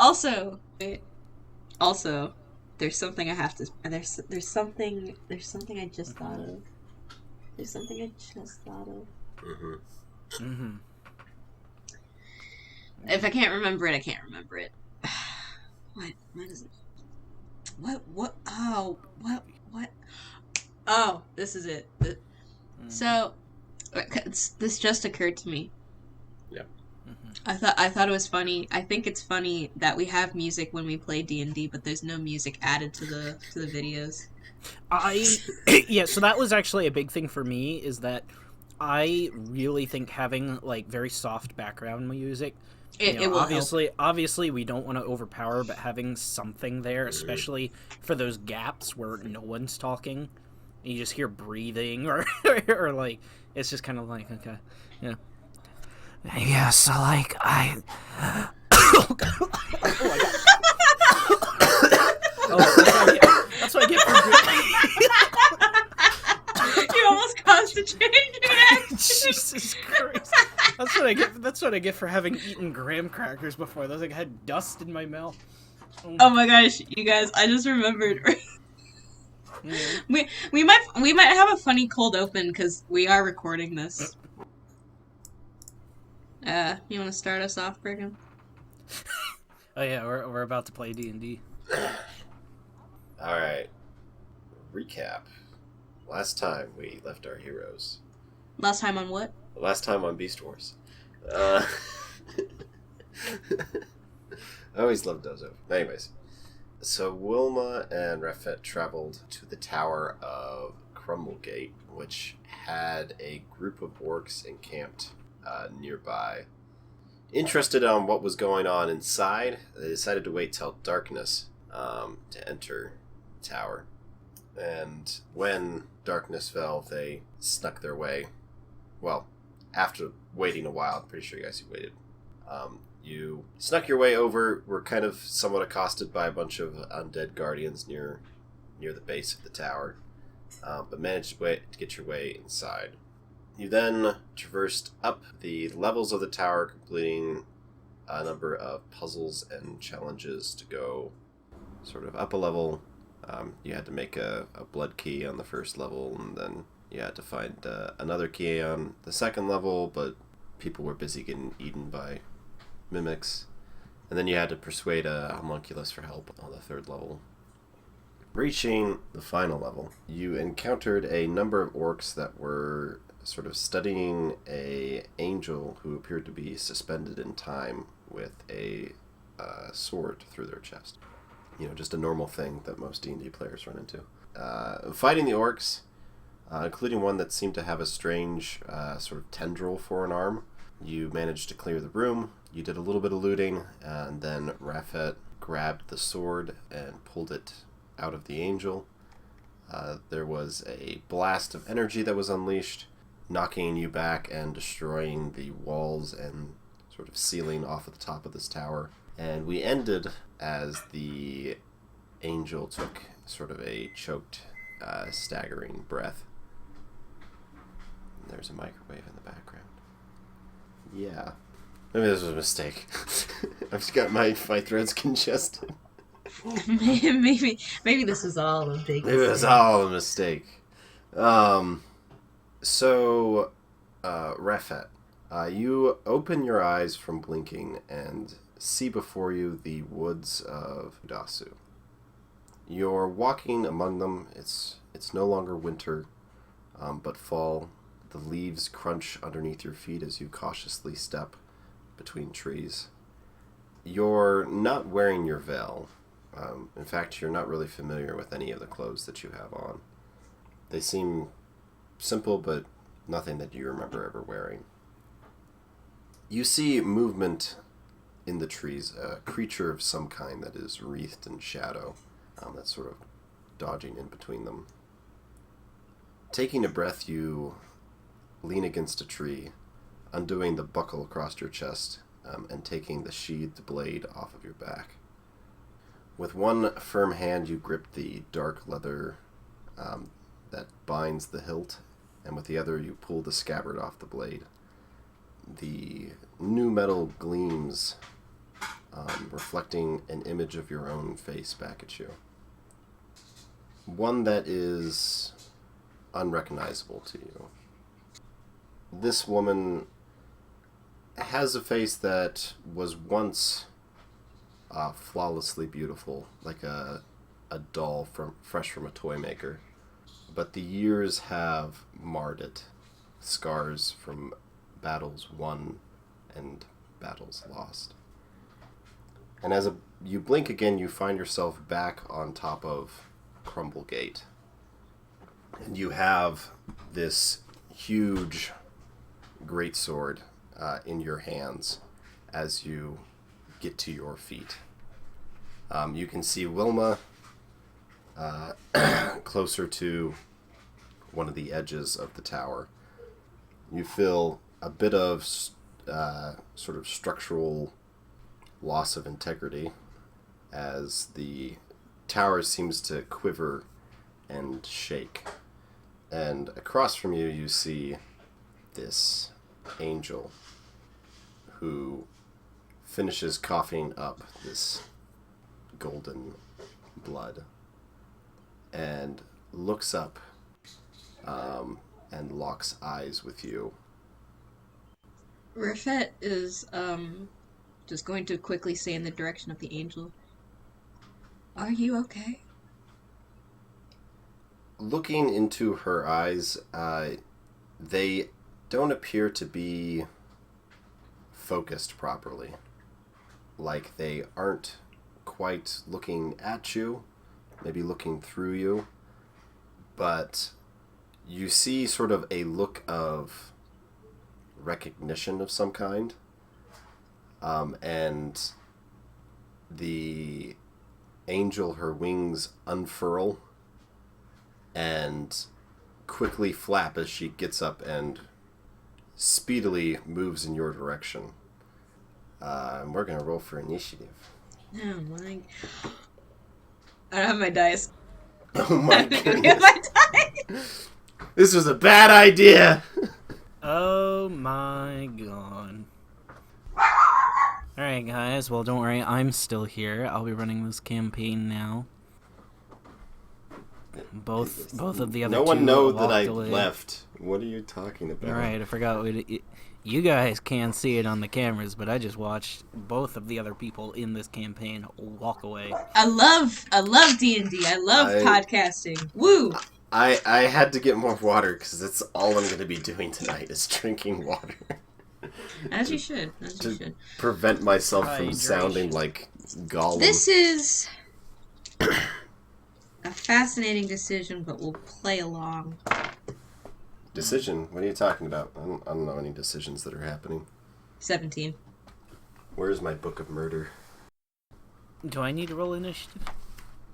Also, wait, also, there's something I have to. There's something I just thought of. There's something I just thought of. Mm-hmm. Mm-hmm. If I can't remember it, I can't remember it. What is it? What? Oh, what? Oh, this is it. So, this just occurred to me. Yep. I thought it was funny. I think it's funny that we have music when we play D&D, but there's no music added to the videos. Yeah, so that was actually a big thing for me, is that I really think having like very soft background music, It will obviously we don't want to overpower, but having something there, especially for those gaps where no one's talking, you just hear breathing or or like it's just kind of like, okay, yeah. Yeah, so like I oh god. Oh my god. Oh, that's what I get for You almost caused a change in action. Jesus Christ. That's what I get for having eaten graham crackers before. Those like had dust in my mouth. Oh my gosh, you guys, I just remembered. Mm. We might have a funny cold open because we are recording this. You want to start us off, Brigham? Oh yeah, we're about to play D&D. All right. Recap. Last time we left our heroes. Last time on what? Last time on Beast Wars. I always loved Dozo. Anyways, so Wilma and Refet traveled to the Tower of Crumblegate, which had a group of orcs encamped nearby. Interested on what was going on inside, they decided to wait till darkness to enter the tower. And when darkness fell, they snuck their way. Well, after waiting a while, I'm pretty sure you guys waited. You snuck your way over, were kind of somewhat accosted by a bunch of undead guardians near the base of the tower, but managed to get your way inside. You then traversed up the levels of the tower, completing a number of puzzles and challenges to go sort of up a level. You had to make a blood key on the first level, and then you had to find another key on the second level, but people were busy getting eaten by mimics. And then you had to persuade a homunculus for help on the third level. Reaching the final level, you encountered a number of orcs that were sort of studying a angel who appeared to be suspended in time with a sword through their chest. You know, just a normal thing that most D&D players run into. Fighting the orcs, including one that seemed to have a strange sort of tendril for an arm, you managed to clear the room. You did a little bit of looting, and then Rafet grabbed the sword and pulled it out of the angel. There was a blast of energy that was unleashed, knocking you back and destroying the walls and sort of ceiling off at the top of this tower. And we ended as the angel took sort of a choked, staggering breath. And there's a microwave in the background. Yeah. Maybe this was a mistake. I've just got my throat's congested. maybe this is all a big Maybe it was all a mistake. So, Refet, you open your eyes from blinking and see before you the woods of Dasu. You're walking among them. It's no longer winter, but fall. The leaves crunch underneath your feet as you cautiously step between trees. You're not wearing your veil. In fact, you're not really familiar with any of the clothes that you have on. They seem simple, but nothing that you remember ever wearing. You see movement in the trees, a creature of some kind that is wreathed in shadow, that's sort of dodging in between them. Taking a breath, you lean against a tree, undoing the buckle across your chest, and taking the sheathed blade off of your back. With one firm hand, you grip the dark leather that binds the hilt, and with the other, you pull the scabbard off the blade. The new metal gleams reflecting an image of your own face back at you. One that is unrecognizable to you. This woman has a face that was once flawlessly beautiful, like a doll fresh from a toy maker. But the years have marred it. Scars from battles won and battles lost. And as you blink again, you find yourself back on top of Crumblegate. And you have this huge greatsword in your hands as you get to your feet. You can see Wilma closer to one of the edges of the tower. You feel a bit of sort of structural loss of integrity as the tower seems to quiver and shake. And across from you, you see this angel who finishes coughing up this golden blood and looks up and locks eyes with you. Rafet is just going to quickly say in the direction of the angel, "Are you okay?" Looking into her eyes, they don't appear to be focused properly. Like they aren't quite looking at you, maybe looking through you, but you see sort of a look of recognition of some kind, and the angel, her wings unfurl and quickly flap as she gets up and speedily moves in your direction. And we're gonna roll for initiative. Oh my! I don't have my dice. Oh my I don't goodness! have my dice. This was a bad idea. Oh my god. Alright guys, well don't worry, I'm still here. I'll be running this campaign now. Both of the other two No one knows that walked I away. left. What are you talking about? Alright, I forgot. You guys can't see it on the cameras, but I just watched both of the other people in this campaign walk away. I love D&D. I love podcasting. Woo! I had to get more water because that's all I'm going to be doing tonight is drinking water. As you should. As you should. Prevent myself from Hydration. sounding like Gollum. This is a fascinating decision, but we'll play along. Decision? What are you talking about? I don't know any decisions that are happening. 17. Where's my book of murder? Do I need to roll initiative?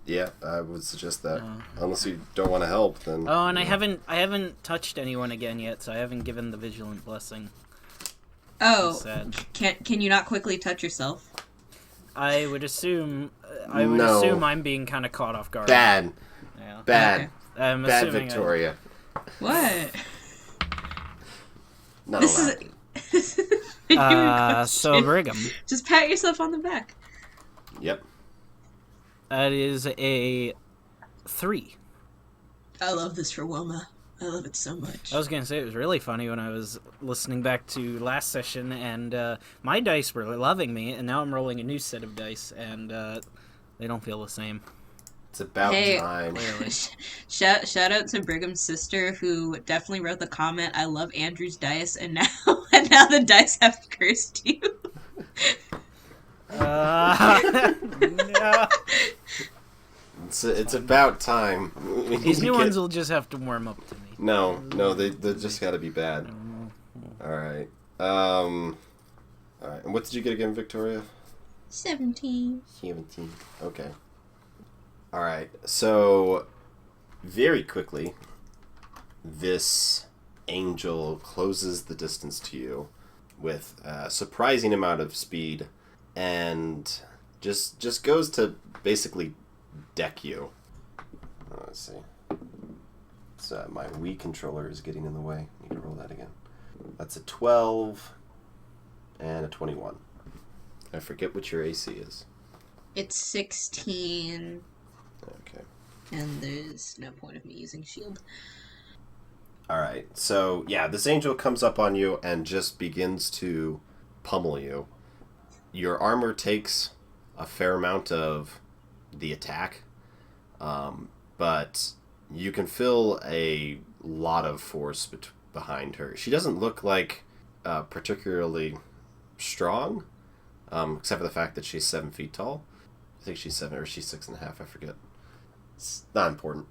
Yeah, I would suggest that. Unless you don't want to help, then... Oh, and I haven't touched anyone again yet, so I haven't given the vigilant blessing. Oh, Sad. can you not quickly touch yourself? I would assume No. I'm being kind of caught off guard. Bad. Yeah. Bad. Okay. I'm Bad assuming Victoria. What? Not This allowed. is a So Brigham, Just pat yourself on the back. Yep. that is a 3. I love this for Wilma. I love it so much. I was gonna say it was really funny when I was listening back to last session, and my dice were loving me, and now I'm rolling a new set of dice, and they don't feel the same. It's about Hey. time. Clearly. Shout out to Brigham's sister, who definitely wrote the comment, "I love Andrew's dice," and now the dice have cursed you. No. It's about time. These new ones will just have to warm up to me. No, they just gotta be bad. Alright. Alright, and what did you get again, Victoria? 17. 17. Okay. Alright, so very quickly, this angel closes the distance to you with a surprising amount of speed and just goes to basically deck you. Let's see. It's, my Wii controller is getting in the way. Need to roll that again. That's a 12 and a 21. I forget what your AC is. It's 16. Okay. And there's no point of me using shield. Alright, so yeah, this angel comes up on you and just begins to pummel you. Your armor takes a fair amount of the attack, but you can feel a lot of force behind her. She doesn't look like particularly strong, except for the fact that she's 7 feet tall. I think she's 7 or she's 6.5, I forget. It's not important.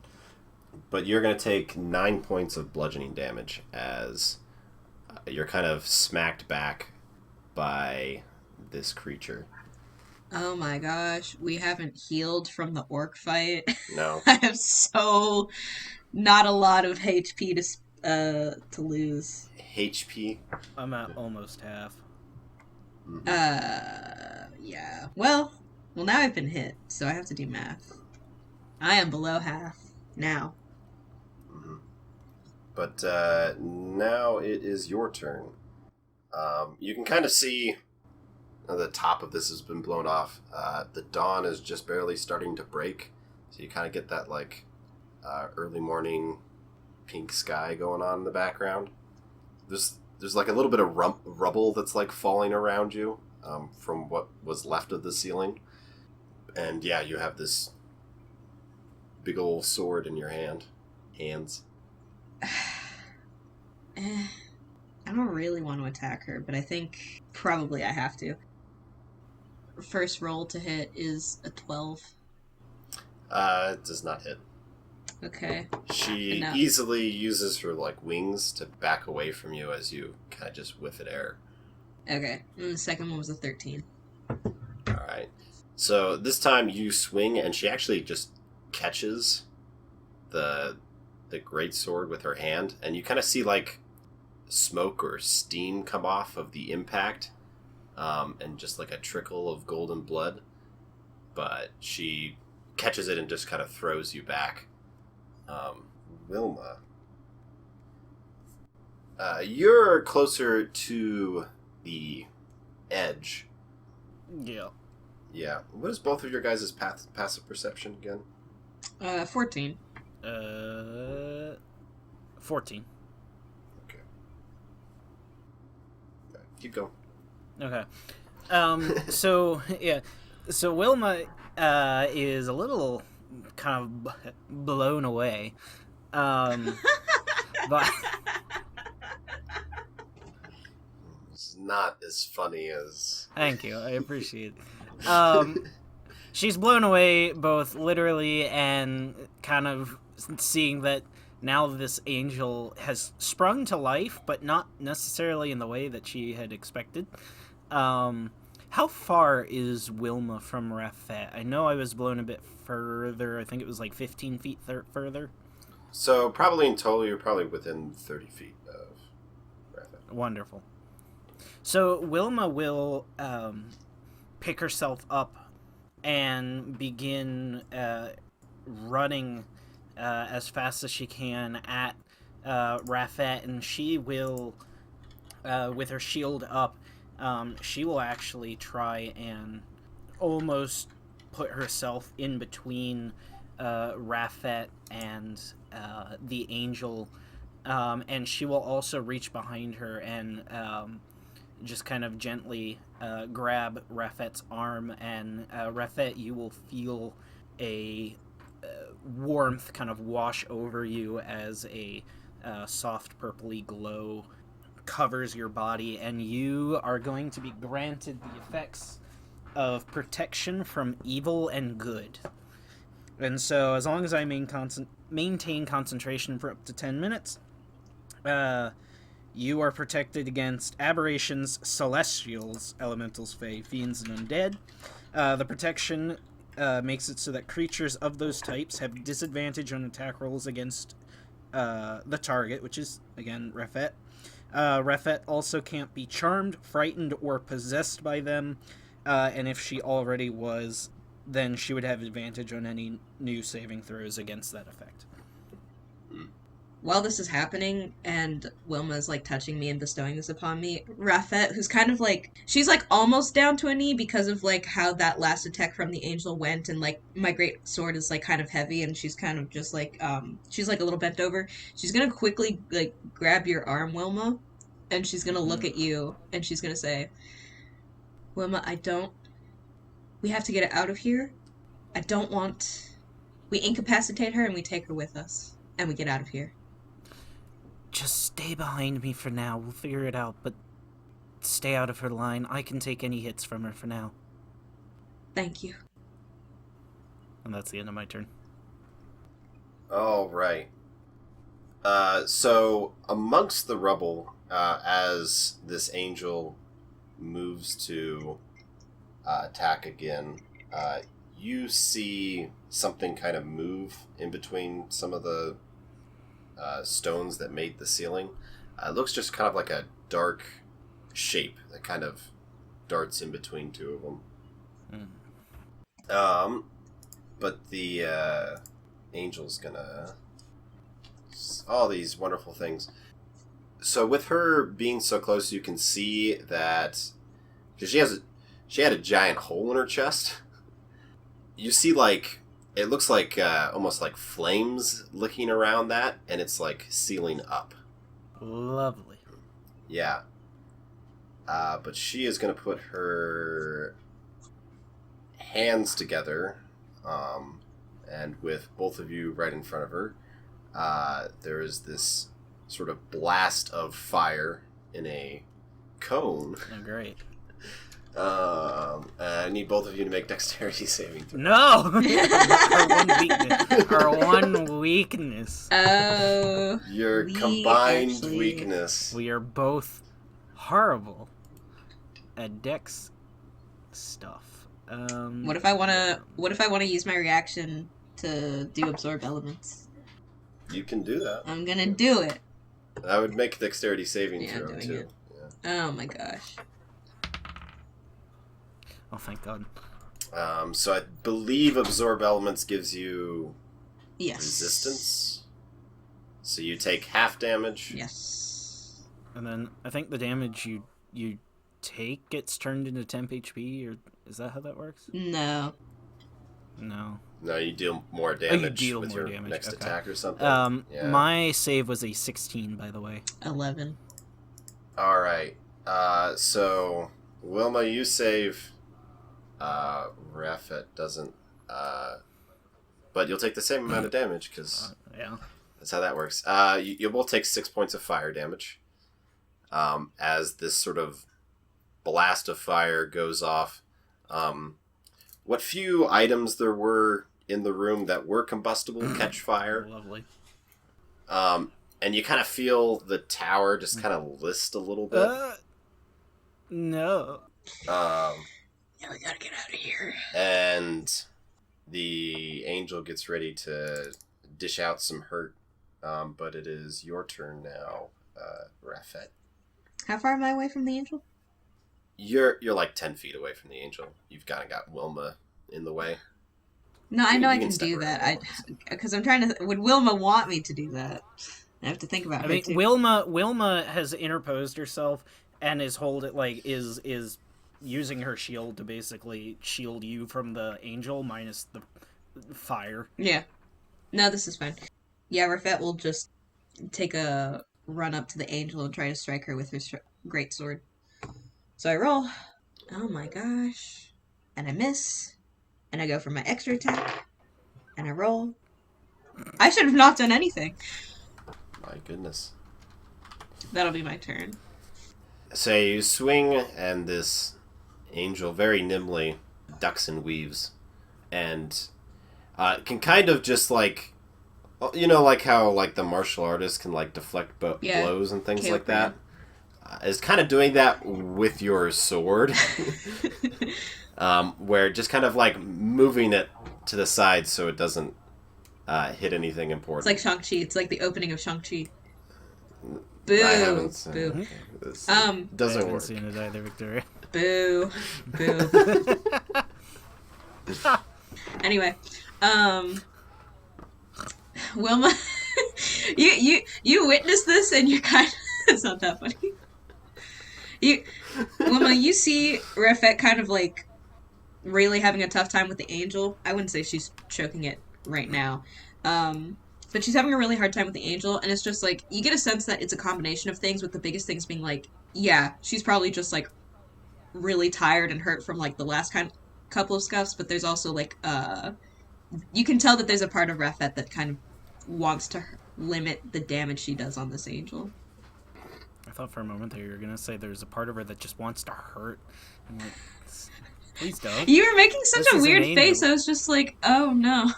But you're going to take 9 points of bludgeoning damage as you're kind of smacked back by this creature. Oh my gosh, we haven't healed from the orc fight. No. I have so not a lot of HP to lose. HP? I'm at almost half. Mm-hmm. Yeah. Well, now I've been hit, so I have to do math. I am below half now. Mm-hmm. But now it is your turn. You can kind of see the top of this has been blown off. The dawn is just barely starting to break, so you kind of get that early morning pink sky going on in the background. There's like a little bit of rubble that's like falling around you from what was left of the ceiling, and yeah, you have this big old sword in your hands. I don't really want to attack her, but I think probably I have to. First roll to hit is a 12. It does not hit. Okay. She easily uses her wings to back away from you as you kind of just whiff at air. Okay. And the second one was a 13. Alright. So this time you swing and she actually just catches the greatsword with her hand, and you kind of see smoke or steam come off of the impact, and just a trickle of golden blood. But she catches it and just kind of throws you back. Wilma, you're closer to the edge. Yeah. Yeah. What is both of your guys' passive perception again? 14. 14. Okay. Keep going. Okay. So, yeah. So Wilma is a little kind of blown away. But It's not as funny as... Thank you. I appreciate it. She's blown away both literally and kind of seeing that now this angel has sprung to life, but not necessarily in the way that she had expected. How far is Wilma from Rafet? I know I was blown a bit further. I think it was 15 feet further. So probably in total, you're probably within 30 feet of Rafet. Wonderful. So Wilma will pick herself up and begin running as fast as she can at Rafet, and she will, with her shield up, she will actually try and almost put herself in between Rafet and the angel, and she will also reach behind her and just kind of gently grab Rafet's arm, and Rafet, you will feel a warmth kind of wash over you as a soft purpley glow covers your body, and you are going to be granted the effects of protection from evil and good. And so as long as I maintain concentration for up to 10 minutes, you are protected against aberrations, celestials, elementals, fae, fiends, and undead. The protection makes it so that creatures of those types have disadvantage on attack rolls against the target, which is, again, Rafet. Rafet also can't be charmed, frightened, or possessed by them, and if she already was, then she would have advantage on any new saving throws against that effect. while this is happening and Wilma's like touching me and bestowing this upon me, Rafet, who's kind of like, she's like almost down to a knee because of like how that last attack from the angel went, and like my great sword is like kind of heavy, and she's kind of just like she's like a little bent over. She's gonna quickly like grab your arm, Wilma, and she's gonna look at you and she's gonna say, Wilma, we have to get her out of here. We incapacitate her and we take her with us and we get out of here. Just stay behind me for now. We'll figure it out, but stay out of her line. I can take any hits from her for now. Thank you. And that's the end of my turn. All right. So amongst the rubble, as this angel moves to attack again, you see something kind of move in between some of the stones that made the ceiling. It looks just kind of like a dark shape that kind of darts in between two of them. But the angel's gonna... all these wonderful things. So with her being so close, you can see that... because she had a giant hole in her chest. You see, like... it looks like almost like flames licking around that, and it's like sealing up. Lovely. Yeah. But she is going to put her hands together, and with both of you right in front of her, there is this sort of blast of fire in a cone. Oh, great. I need both of you to make dexterity saving throws. No! Our one weakness. Oh. Your combined weakness. We are both horrible at dex stuff. What if I wanna use my reaction to do absorb elements? You can do that. I'm gonna do it. I would make a dexterity saving Yeah, throw doing too. it. Yeah. Oh my gosh. Oh, thank God. So I believe absorb elements gives you Yes. resistance. So you take half damage. Yes. And then I think the damage you take gets turned into temp HP, or is that how that works? No. No. No, you deal more damage deal with more your damage, next okay. attack or something. Yeah. My save was a 16, by the way. 11. All right. So Wilma, you save. Rafet doesn't. But you'll take the same amount of damage because Yeah. that's how that works. You'll both take 6 points of fire damage. As this sort of blast of fire goes off. What few items there were in the room that were combustible catch fire. Lovely. And you kind of feel the tower just kind of list a little bit. No. Yeah, we gotta get out of here. And the angel gets ready to dish out some hurt. But it is your turn now, Rafet. How far am I away from the angel? You're like 10 feet away from the angel. You've kind of got Wilma in the way. No, I know I You can step do around that. Wilma. Because I'm trying to... would Wilma want me to do that? I have to think about I her, mean, too. Wilma has interposed herself and is is using her shield to basically shield you from the angel minus the fire. Yeah. No, this is fine. Yeah, Rafet will just take a run up to the angel and try to strike her with her great sword. So I roll. Oh my gosh. And I miss. And I go for my extra attack. And I roll. I should have not done anything. My goodness. That'll be my turn. So you swing, and this angel very nimbly ducks and weaves. And can kind of just like... you know, like how like the martial artist can like deflect blows and things like that? Is kind of doing that with your sword. Where just kind of like moving it to the side so it doesn't hit anything important. It's like Shang-Chi. It's like the opening of Shang-Chi. Boo. I haven't seen Boo. this. I Doesn't haven't work. seen it either, Victoria. Boo. Boo. Anyway, Wilma You witness this and you're kind of... It's not that funny. Wilma, you see Rafet kind of like really having a tough time with the angel. I wouldn't say she's choking it right now. But she's having a really hard time with the angel, and it's just like, you get a sense that it's a combination of things, with the biggest things being like, yeah, she's probably just like really tired and hurt from like the last couple of scuffs, but there's also like, you can tell that there's a part of Rafet that kind of wants to limit the damage she does on this angel. I thought for a moment there you were gonna say there's a part of her that just wants to hurt. I'm like, please don't. You were making such a weird face. I was just like, oh no.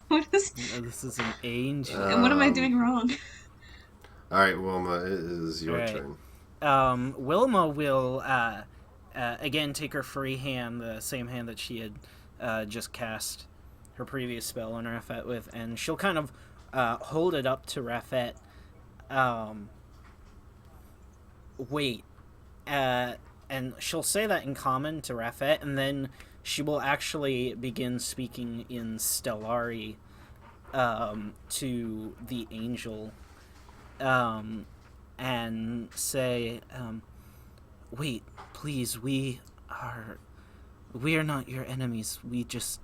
What is... This is an angel. And what am I doing wrong? Alright, Wilma, it is your turn. Wilma will again take her free hand, the same hand that she had just cast her previous spell on Rafet with, and she'll kind of hold it up to Rafet. And she'll say that in common to Rafet, and then she will actually begin speaking in Stellari to the angel, and say, wait, please, we are not your enemies. We just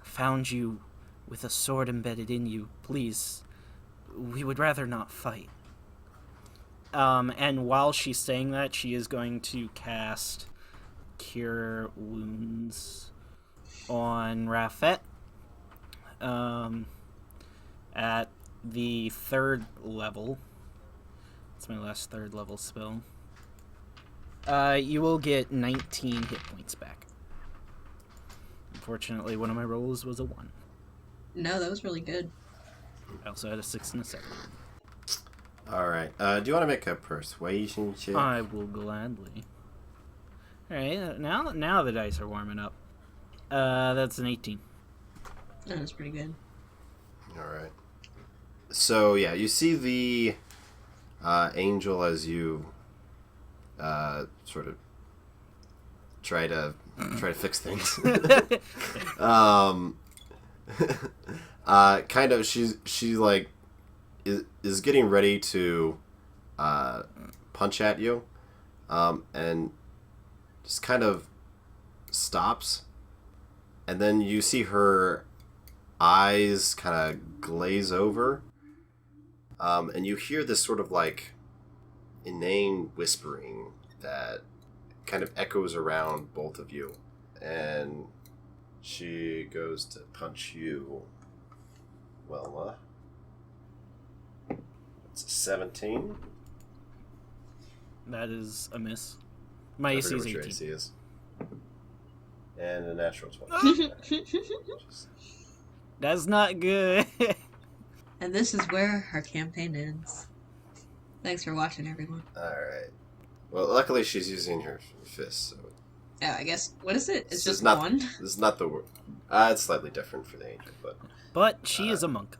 found you with a sword embedded in you. Please, we would rather not fight. And while she's saying that, she is going to cast Cure Wounds on Rafet at the 3rd level. That's my last 3rd level spell. You will get 19 hit points back. Unfortunately, one of my rolls was a 1. No, that was really good. I also had a 6 and a 7. Alright, do you want to make a persuasion check? I will gladly. Alright, now the dice are warming up. That's an 18. Oh, that's pretty good. Alright. So, yeah, you see the angel as you sort of try to fix things. Kind of, she's like, is getting ready to punch at you, and just kind of stops, and then you see her eyes kind of glaze over, and you hear this sort of like inane whispering that kind of echoes around both of you, and she goes to punch you, Wilma. It's a 17. That is a miss. My AC is 18. AC is. And a natural 20. That's not good. And this is where our campaign ends. Thanks for watching, everyone. Alright. Well, luckily she's using her fist, so... Yeah, I guess... What is it? It's just not, one? This is not the word. It's slightly different for the angel, but... But she is a monk.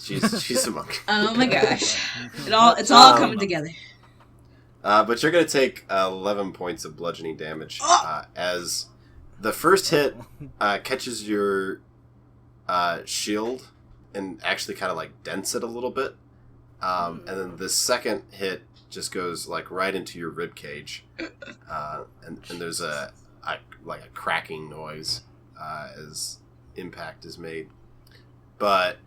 She's a monk. Oh my gosh. It's all coming together. But you're going to take 11 points of bludgeoning damage as the first hit catches your shield and actually kind of like dents it a little bit. And then the second hit just goes like right into your rib cage. And there's a cracking noise as impact is made. But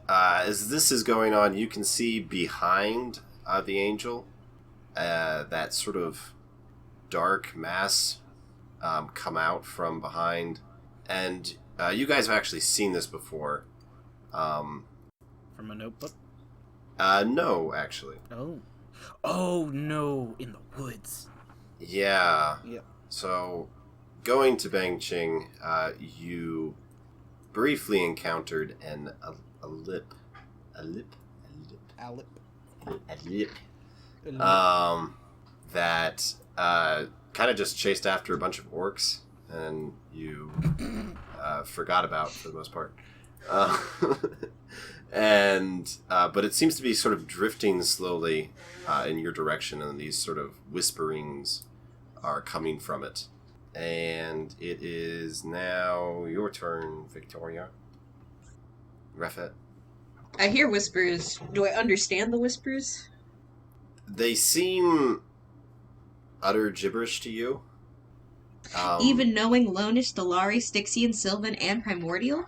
as this is going on, you can see behind the angel that sort of dark mass come out from behind. And you guys have actually seen this before. From a notebook? No, actually. Oh, no, in the woods. Yeah. Yep. So, going to Bangching, you briefly encountered a lip, that kind of just chased after a bunch of orcs, and you forgot about for the most part. But it seems to be sort of drifting slowly in your direction, and these sort of whisperings are coming from it. And it is now your turn, Victoria. Rafet. I hear whispers. Do I understand the whispers? They seem utter gibberish to you. Even knowing Lonish, Stellaris, Styxian, Sylvan, and Primordial?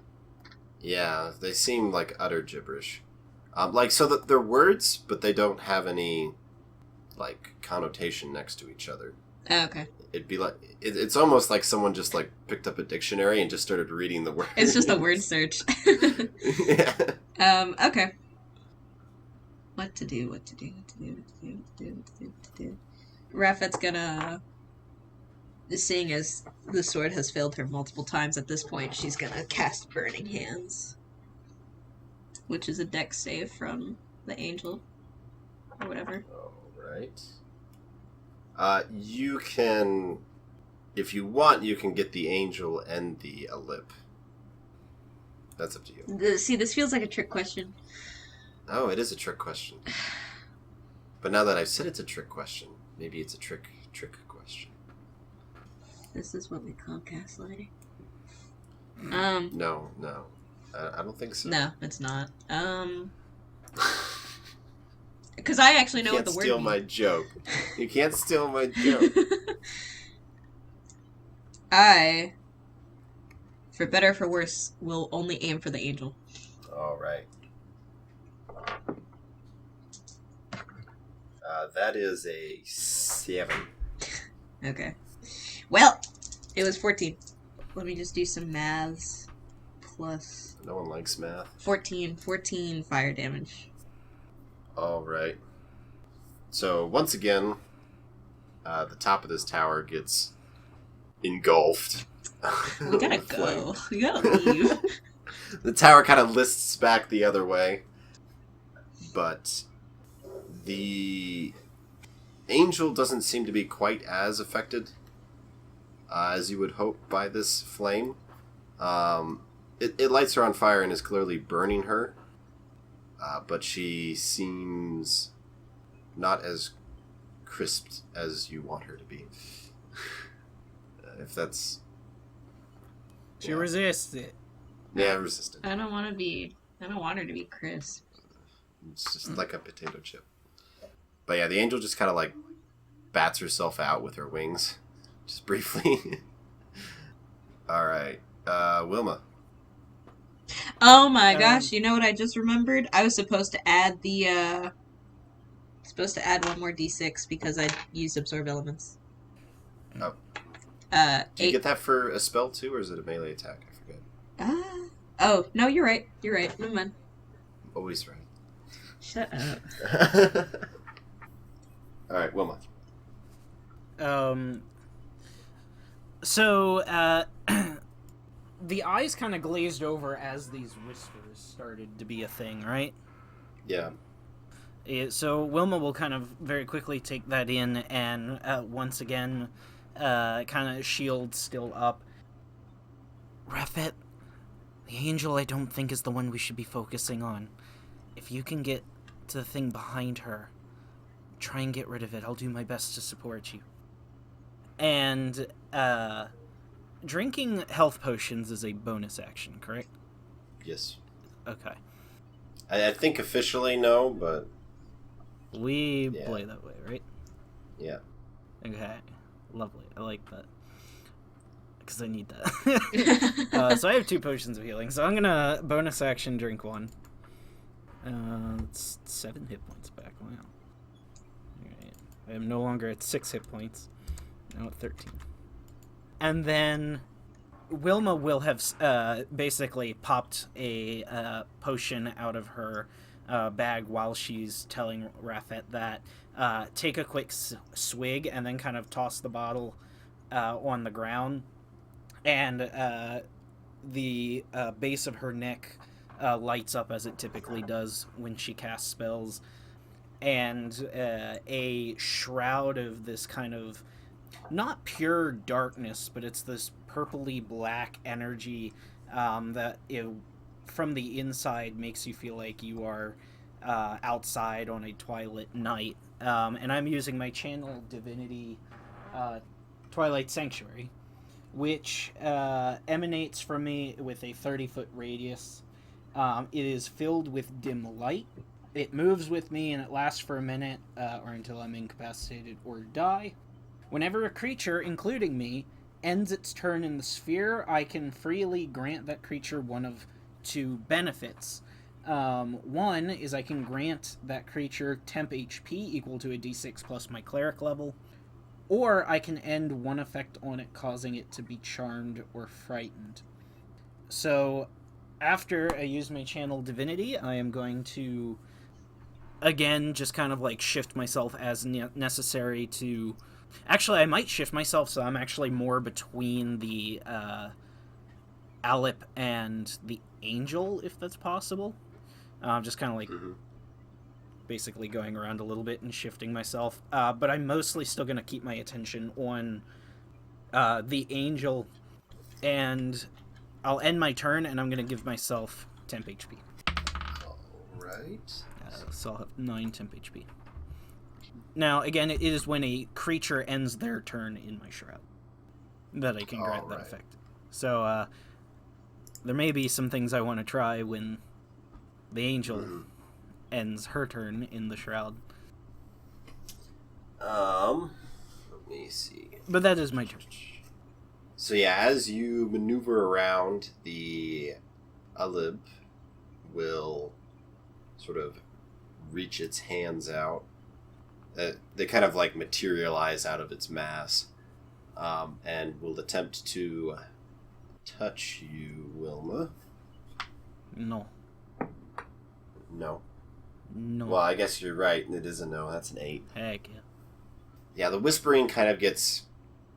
Yeah, they seem like utter gibberish. So that they're words, but they don't have any, like, connotation next to each other. Oh, okay. It'd be like it's almost like someone just like picked up a dictionary and just started reading the words. It's just a word search. Yeah. Okay. What to do? Raphat's gonna, seeing as the sword has failed her multiple times at this point, she's gonna cast Burning Hands, which is a dex save from the angel, or whatever. All right. You can, if you want, you can get the angel and the lip. That's up to you. See, this feels like a trick question. Oh, it is a trick question. But now that I've said it's a trick question, maybe it's a trick question. This is what we call gaslighting. No. I don't think so. No, it's not. Because I actually know what the word means. You can't steal my joke. You can't steal my joke. I, for better or for worse, will only aim for the angel. All right. That is a 7. Okay. Well, it was 14. Let me just do some maths. Plus... No one likes math. 14 fire damage. All right. So, once again, the top of this tower gets engulfed. We gotta go. We gotta leave. The tower kind of lists back the other way. But the angel doesn't seem to be quite as affected as you would hope by this flame. It lights her on fire and is clearly burning her. But she seems not as crisped as you want her to be. If that's... She resists it. Yeah, resistant. I don't want her to be crisp. It's just like a potato chip. But yeah, the angel just kind of like bats herself out with her wings. Just briefly. Alright. Wilma. Oh my gosh, you know what I just remembered? I was supposed to add one more d6 because I used absorb elements. Oh. Do 8. you get that for a spell too, or is it a melee attack? I forget. Oh, no, you're right. Never mind. I'm always right. Shut up. Alright, Wilma. So, the eyes kind of glazed over as these whispers started to be a thing, right? Yeah. So Wilma will kind of very quickly take that in and once again kind of shield still up. Raphat, the angel I don't think is the one we should be focusing on. If you can get to the thing behind her, try and get rid of it. I'll do my best to support you. And drinking health potions is a bonus action, correct? Yes. Okay. I think officially no, but... We play that way, right? Yeah. Okay. Lovely. I like that. Because I need that. So I have 2 potions of healing, so I'm going to bonus action drink 1. It's 7 hit points back. Wow. Alright. I am no longer at 6 hit points. Now at 13. And then Wilma will have basically popped a potion out of her bag while she's telling Raphat that take a quick swig and then kind of toss the bottle on the ground. And the base of her neck lights up as it typically does when she casts spells. And a shroud of this kind of, not pure darkness, but it's this purpley black energy that from the inside makes you feel like you are outside on a twilight night. And I'm using my channel divinity Twilight Sanctuary, which emanates from me with a 30-foot radius. It is filled with dim light. It moves with me and it lasts for a minute or until I'm incapacitated or die. Whenever a creature, including me, ends its turn in the sphere, I can freely grant that creature one of two benefits. One is I can grant that creature temp HP equal to a d6 plus my cleric level, or I can end one effect on it, causing it to be charmed or frightened. So, after I use my channel divinity, I am going to, again, just kind of like shift myself as necessary to... Actually, I might shift myself so I'm actually more between the Alip and the Angel, if that's possible. Just kind of like basically going around a little bit and shifting myself. But I'm mostly still going to keep my attention on the Angel, and I'll end my turn, and I'm going to give myself temp HP. Alright. So I'll have 9 temp HP. Now, again, it is when a creature ends their turn in my shroud that I can grant that effect. So, there may be some things I want to try when the Angel ends her turn in the shroud. Let me see. But that is my turn. So yeah, as you maneuver around, the Alib will sort of reach its hands out. They kind of like materialize out of its mass, and will attempt to touch you, Wilma. No. No. No. Well, I guess you're right. It is a no. That's an 8. Heck yeah. Yeah, the whispering kind of gets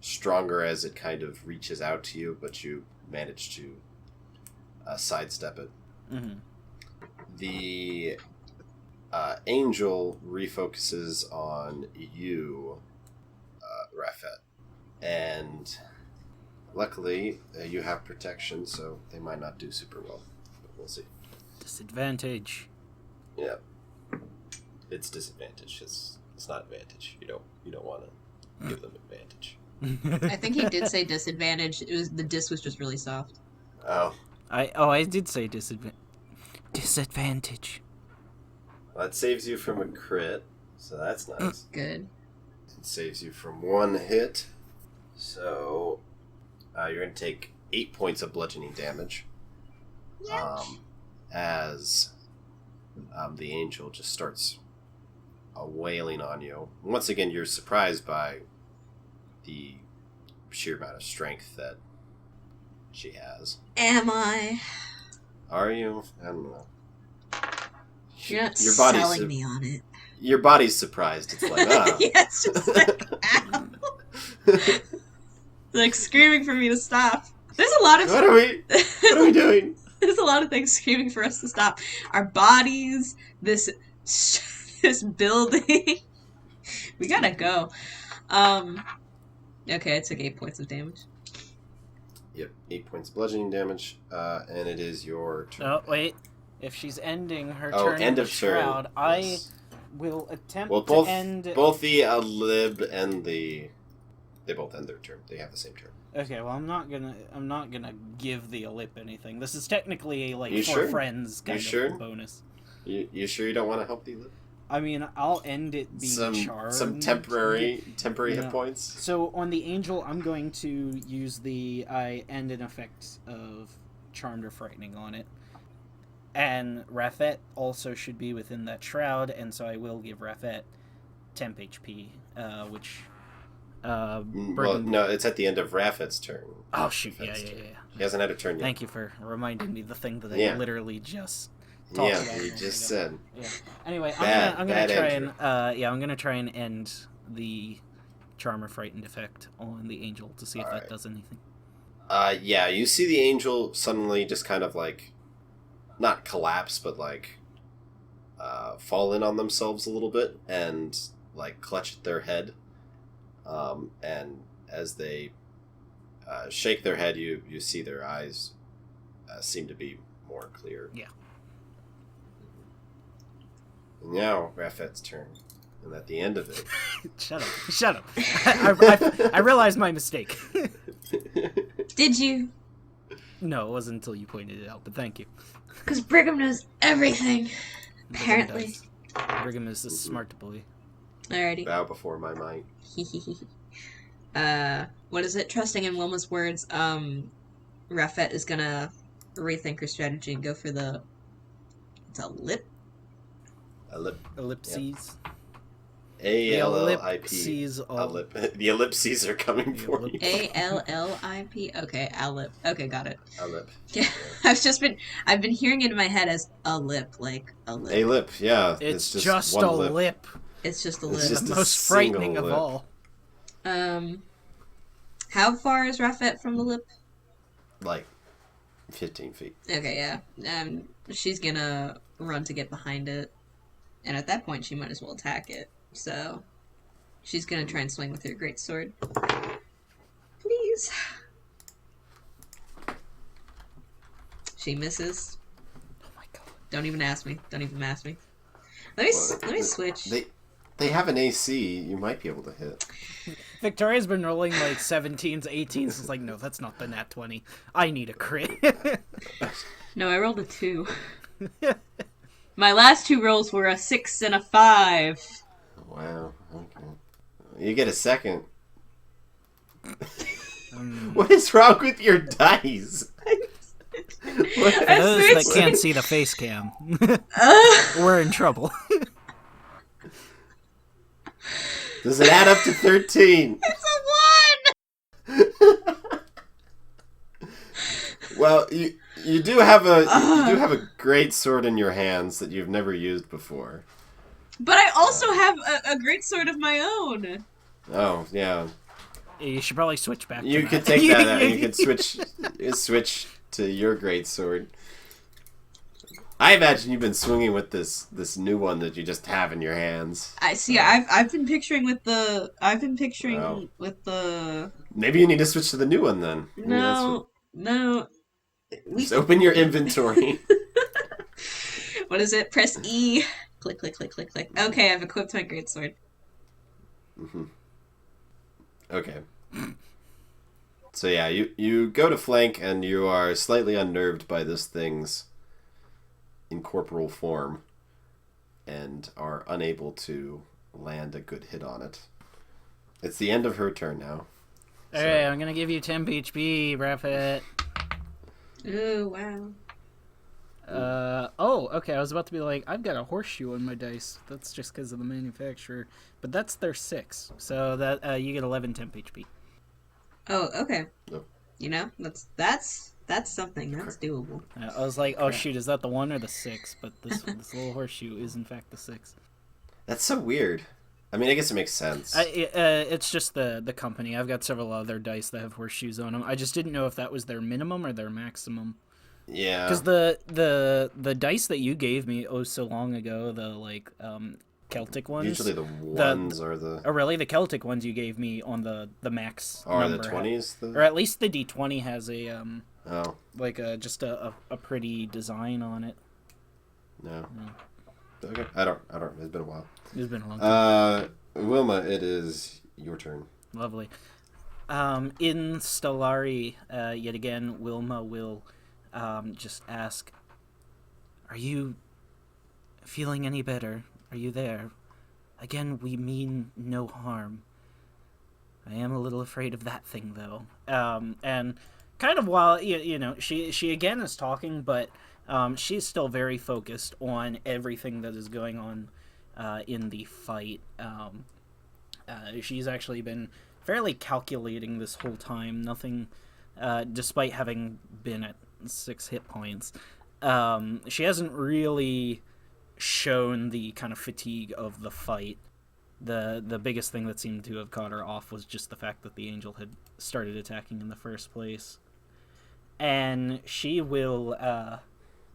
stronger as it kind of reaches out to you, but you manage to sidestep it. Mm-hmm. The Angel refocuses on you, Rafet. And luckily, you have protection, so they might not do super well. But we'll see. Disadvantage. Yeah. It's disadvantage. It's not advantage. You don't want to give them advantage. I think he did say disadvantage. It was the dis was just really soft. Oh. I did say disadvantage. Well, that saves you from a crit, so that's nice. Good. It saves you from 1 hit. So, you're going to take 8 points of bludgeoning damage. As the Angel just starts wailing on you. Once again, you're surprised by the sheer amount of strength that she has. Am I? Are you? I don't know. You're not selling me on it. Your body's surprised. It's like, ah. Yeah, it's just like, ow. Like screaming for me to stop. There's a lot of... What are we doing? There's a lot of things screaming for us to stop. Our bodies, this building. We gotta go. Okay, I took 8 points of damage. Yep, 8 points of bludgeoning damage, and it is your turn. Oh, wait. If she's ending her turn end in of the shroud, turn. I will attempt to end... Both the Lib and they both end their turn. They have the same turn. Okay, well, I'm not gonna give the Alip anything. This is technically a, You for sure? friends kind of bonus. You sure you don't want to help the Lib? I mean, I'll end it being charmed. Some temporary hit points. So on the Angel, I'm going to use I end an effect of charmed or frightening on it. And Rafet also should be within that shroud, and so I will give Rafet temp HP, which... well, no, it's at the end of Rafet's turn. Oh, shoot, yeah. He hasn't had a turn yet. Thank you for reminding me the thing that I literally just talked about. Yeah, you just said. Yeah. Anyway, I'm gonna try and end the Charm or Frightened effect on the Angel to see if that does anything. Yeah, you see the Angel suddenly just kind of like, not collapse, but like, fall in on themselves a little bit and like clutch at their head. And as they shake their head, you see their eyes seem to be more clear. Yeah. And now Rafet's turn, and at the end of it, shut up! I realized my mistake. Did you? No, it wasn't until you pointed it out, but thank you. Because Brigham knows everything. Apparently. Brigham is a smart boy. Alrighty. Bow before my might. What is it? Trusting in Wilma's words, Rafet is gonna rethink her strategy and go for the... It's a lip? Ellipses. A-L-L-I-P. Ellipses. The ellipses are coming for you. A-L-L-I-P? Okay, a lip. Okay, got it. A lip. Yeah, I've been hearing it in my head as a lip, like a lip. A lip, yeah. It's just a one lip. It's just a It's lip. just The a most frightening single of lip. all. How far is Rafet from the lip? Like 15 feet. Okay, yeah. She's gonna run to get behind it, and at that point, she might as well attack it. So, she's gonna try and swing with her greatsword. Please. She misses. Oh my god. Don't even ask me. Let me switch. They have an AC. You might be able to hit. Victoria's been rolling like 17s, 18s. It's like, no, that's not the nat 20. I need a crit. No, I rolled a 2. My last 2 rolls were a 6 and a 5. Wow. Okay. You get a second. What is wrong with your dice? For those that can't see the face cam, we're in trouble. Does it add up to 13? It's a 1! Well, you do have a great sword in your hands that you've never used before. But I also have a great sword of my own. Oh, yeah. You should probably switch back. You to could that. take that out. You could switch to your great sword. I imagine you've been swinging with this new one that you just have in your hands. I see. I've been picturing with the. With the. Maybe you need to switch to the new one then. No. Just open your inventory. What is it? Press E. Click, click, click, click, click. Okay, I've equipped my greatsword. Mm-hmm. Okay. So yeah, you go to flank and you are slightly unnerved by this thing's incorporeal form and are unable to land a good hit on it. It's the end of her turn now. Alright, I'm gonna give you 10 HP, Rafet. Ooh, wow. Okay, I was about to be like, I've got a horseshoe on my dice. That's just because of the manufacturer. But that's their 6. So that you get 11 temp HP. Oh, okay. Nope. You know, that's something. That's doable. I was like, oh shoot, is that the 1 or the 6? But this little horseshoe is in fact the 6. That's so weird. I mean, I guess it makes sense. It's just the company. I've got several other dice that have horseshoes on them. I just didn't know if that was their minimum or their maximum. Yeah. Because the dice that you gave me so long ago, the Celtic ones. Usually the ones are the. Oh, really? The Celtic ones you gave me on the max. Are number the 20s? Or at least the D20 has a Oh. like just a pretty design on it. No. Okay. I don't. It's been a while. It's been a long time. Wilma, it is your turn. Lovely. In Stellari, yet again, Wilma will just ask, "Are you feeling any better? Are you there? Again, we mean no harm. I am a little afraid of that thing, though." And kind of while you know, she again is talking, but she's still very focused on everything that is going on in the fight. She's actually been fairly calculating this whole time. Nothing, despite having been at 6 hit points, she hasn't really shown the kind of fatigue of the fight. The biggest thing that seemed to have caught her off was just the fact that the angel had started attacking in the first place. And she will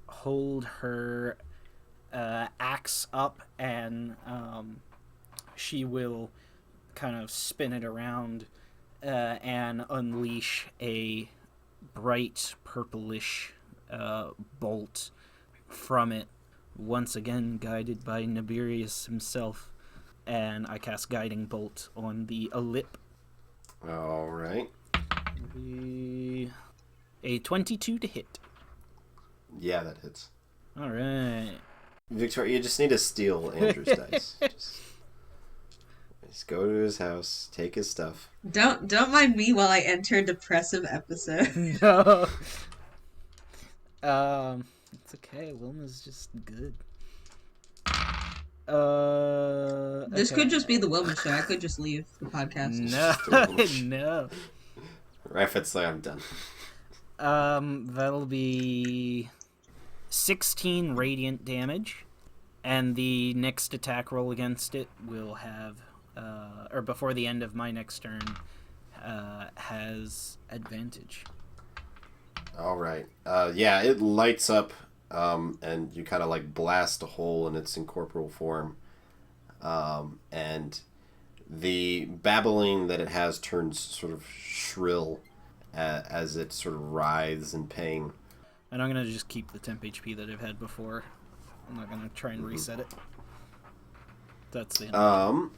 hold her axe up, and she will kind of spin it around and unleash a bright purplish bolt from it, once again guided by Nibirius himself. And I cast Guiding Bolt on the Alip. All right. A 22 to hit. Yeah, that hits. All right. Victoria, you just need to steal Andrew's dice. Just go to his house, take his stuff. Don't mind me while I enter a depressive episode. No. It's okay. Wilma's just good. This okay. could just be the Wilma show. I could just leave the podcast. No. Raffet's like, I'm done. That'll be 16 radiant damage, and the next attack roll against it will have, or before the end of my next turn, has advantage. All right. Yeah, it lights up, and you kind of like blast a hole in its incorporeal form, and the babbling that it has turns sort of shrill as it sort of writhes in pain. And I'm going to just keep the temp HP that I've had before. I'm not going to try and reset it. That's the end.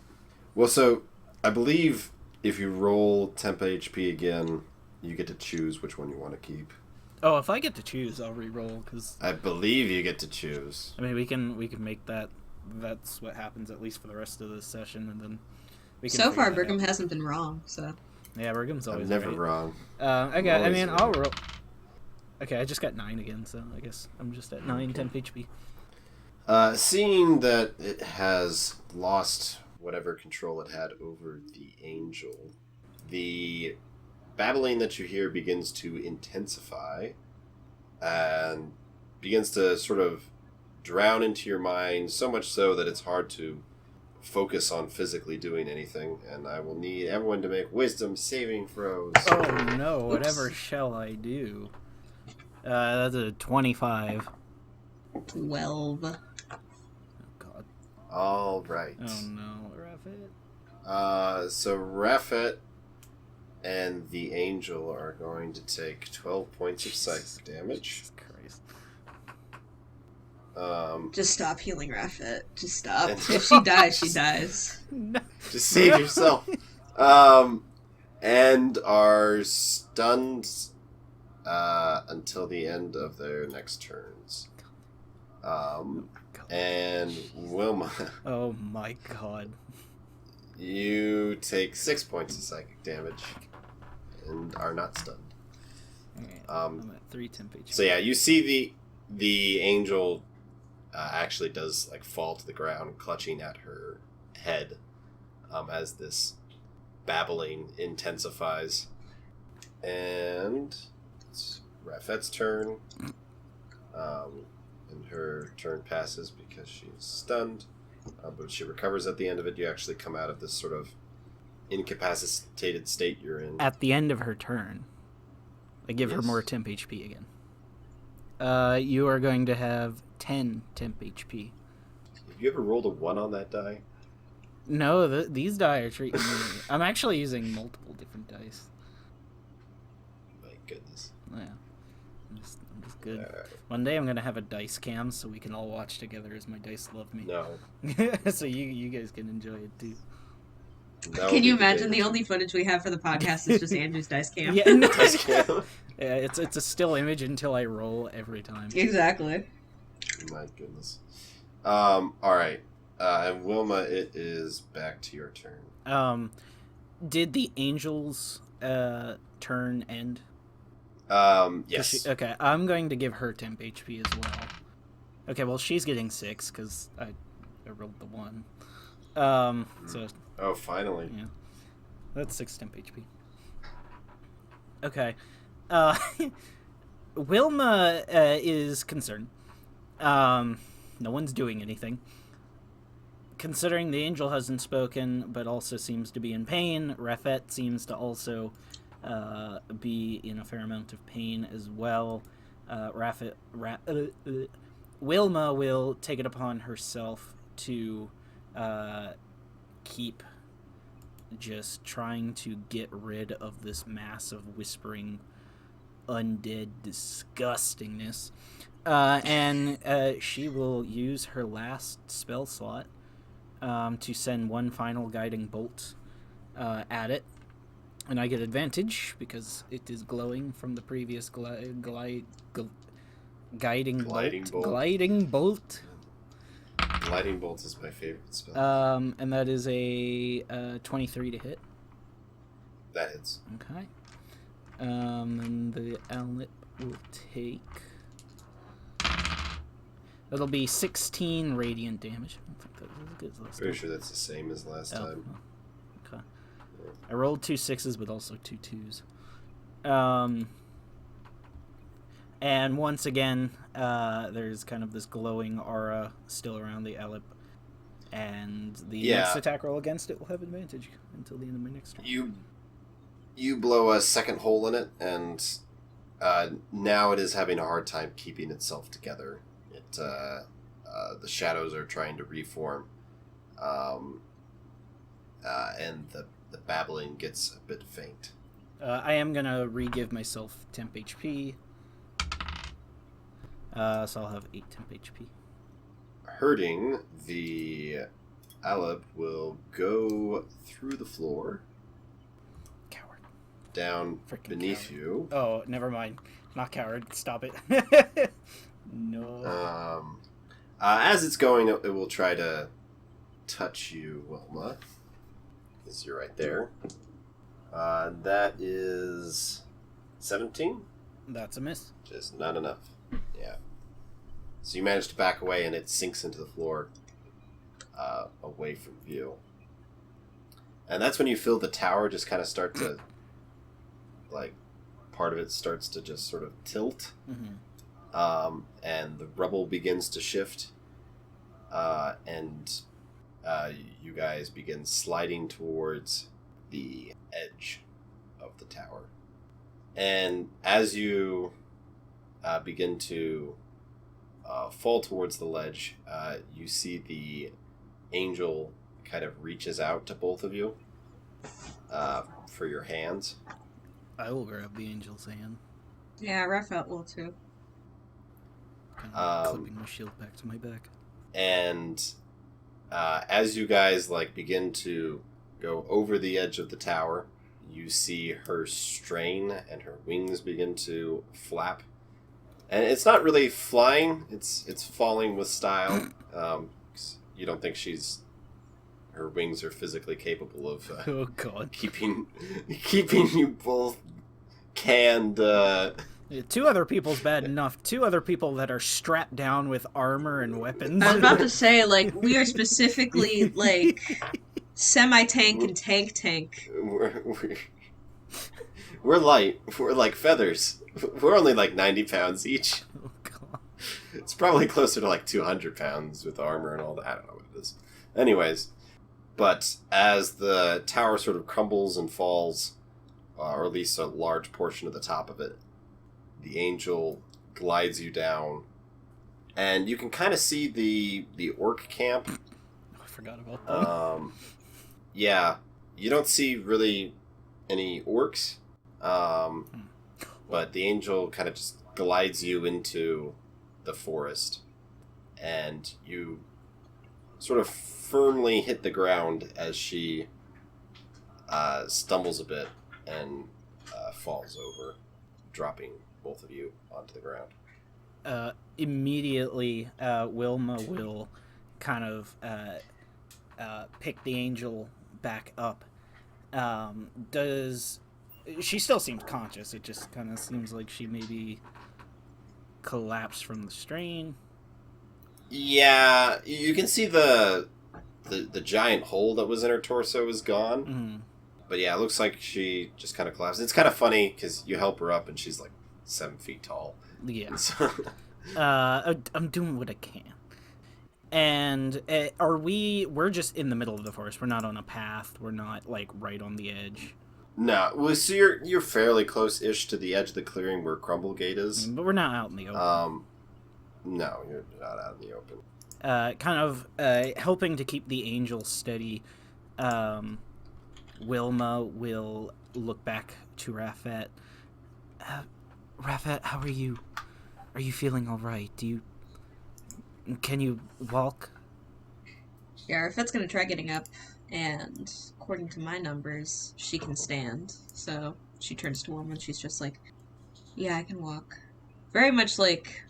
Well, so I believe if you roll temp HP again, you get to choose which one you want to keep. Oh, if I get to choose, I'll re-roll, because I believe you get to choose. I mean, we can make that. That's what happens at least for the rest of this session, and then we can. So far, Brigham hasn't been wrong. So. Yeah, Brigham's always. I'm never right. wrong. Okay, I mean, I'll roll. Okay, I just got 9 again, so I guess I'm just at 9 temp HP. Seeing that it has lost whatever control it had over the angel, the babbling that you hear begins to intensify and begins to sort of drown into your mind, so much so that it's hard to focus on physically doing anything, and I will need everyone to make wisdom saving throws. Oh no, whatever shall I do? That's a 25. 12. Oh god. All right. Oh no, Raffet. So Raffet and the angel are going to take 12 points of psychic damage. Jesus Christ. Just stop healing Raffet. Just stop. If she dies, she dies. No. Just save yourself. And are stunned until the end of their next turns. And Wilma, Oh my god. you take 6 points of psychic damage and are not stunned. Alright, I'm at 3 temp HP. So yeah, you see the angel actually does like fall to the ground, clutching at her head as this babbling intensifies. And it's Raffet's turn. And her turn passes because she's stunned. But she recovers at the end of it. You actually come out of this sort of incapacitated state you're in. At the end of her turn, I give her more temp HP again. You are going to have 10 temp HP. Have you ever rolled a 1 on that die? No, these die are treating me. I'm actually using multiple different dice. My goodness. Yeah. I'm just good. Right. One day I'm going to have a dice cam so we can all watch together as my dice love me. No. So you guys can enjoy it too. Can you imagine the only footage we have for the podcast is just Andrew's dice cam? Yeah, no. Yeah, it's a still image until I roll every time. Exactly. My goodness. Alright. And Wilma, it is back to your turn. Did the angel's turn end? Yes. Okay, I'm going to give her temp HP as well. Okay, well, she's getting 6 because I rolled the 1. So. Oh, finally. Yeah. That's 6 temp HP. Okay. Wilma is concerned. No one's doing anything. Considering the angel hasn't spoken, but also seems to be in pain, Raffet seems to also be in a fair amount of pain as well. Wilma will take it upon herself to keep just trying to get rid of this mass of whispering undead disgustingness. And she will use her last spell slot to send one final guiding bolt at it. And I get advantage because it is glowing from the previous guiding Gliding bolt. Gliding bolt. Gliding bolt is my favorite spell. And that is a 23 to hit. That hits. Okay. And the Owlet will take... That'll be 16 radiant damage. I don't think that was as good as last Pretty time. sure that's the same as last time. Okay. I rolled 2 6s, but also 2 2s. And once again, there's kind of this glowing aura still around the Ellip. And the next attack roll against it will have advantage until the end of my next turn. You blow a second hole in it, and now it is having a hard time keeping itself together. The shadows are trying to reform, and the babbling gets a bit faint. I am going to re-give myself temp HP. So I'll have 8 temp HP. Hurting, the Aleb will go through the floor. Coward. Down Frickin' beneath coward. you. Oh, never mind. Not coward. Stop it. No. As it's going, it will try to touch you, Wilma. Because you're right there. That is 17. That's a miss. Just not enough. Yeah. So you manage to back away, and it sinks into the floor, away from view. And that's when you feel the tower just kind of start to, like, part of it starts to just sort of tilt. Mm-hmm. And the rubble begins to shift, and you guys begin sliding towards the edge of the tower. And as you begin to fall towards the ledge, you see the angel kind of reaches out to both of you for your hands. I will grab the angel's hand. Yeah, Raphael will too. Kind of clipping my shield back to my back. And as you guys begin to go over the edge of the tower, you see her strain and her wings begin to flap. And it's not really flying; it's falling with style. You don't think her wings are physically capable of Oh God, keeping you both canned. 2 other people's bad enough. 2 other people that are strapped down with armor and weapons. I was about to say, we are specifically, semi-tank and tank. We're light. We're like feathers. We're only 90 pounds each. Oh God. It's probably closer to 200 pounds with armor and all that. I don't know what it is. Anyways, but as the tower sort of crumbles and falls, or at least a large portion of the top of it, the angel glides you down, and you can kind of see the orc camp. I forgot about that. Yeah, you don't see really any orcs, but the angel kind of just glides you into the forest, and you sort of firmly hit the ground as she stumbles a bit and falls over, dropping both of you onto the ground. Immediately, Wilma will kind of pick the angel back up. She still seems conscious? It just kind of seems like she maybe collapsed from the strain. Yeah, you can see the giant hole that was in her torso is gone. Mm-hmm. But yeah, it looks like she just kind of collapsed. It's kind of funny because you help her up and she's 7 feet tall. Yeah. So I'm doing what I can. And we're just in the middle of the forest. We're not on a path. We're not right on the edge. No, well, so you're fairly close-ish to the edge of the clearing where Crumblegate is. But we're not out in the open. No, you're not out in the open. Kind of helping to keep the angel steady, Wilma will look back to Rafet. Rafet, how are you? Are you feeling all right? Can you walk? Yeah, Rafet's gonna try getting up. And according to my numbers, she can stand. So she turns to Wilma and she's just like, yeah, I can walk. Very much like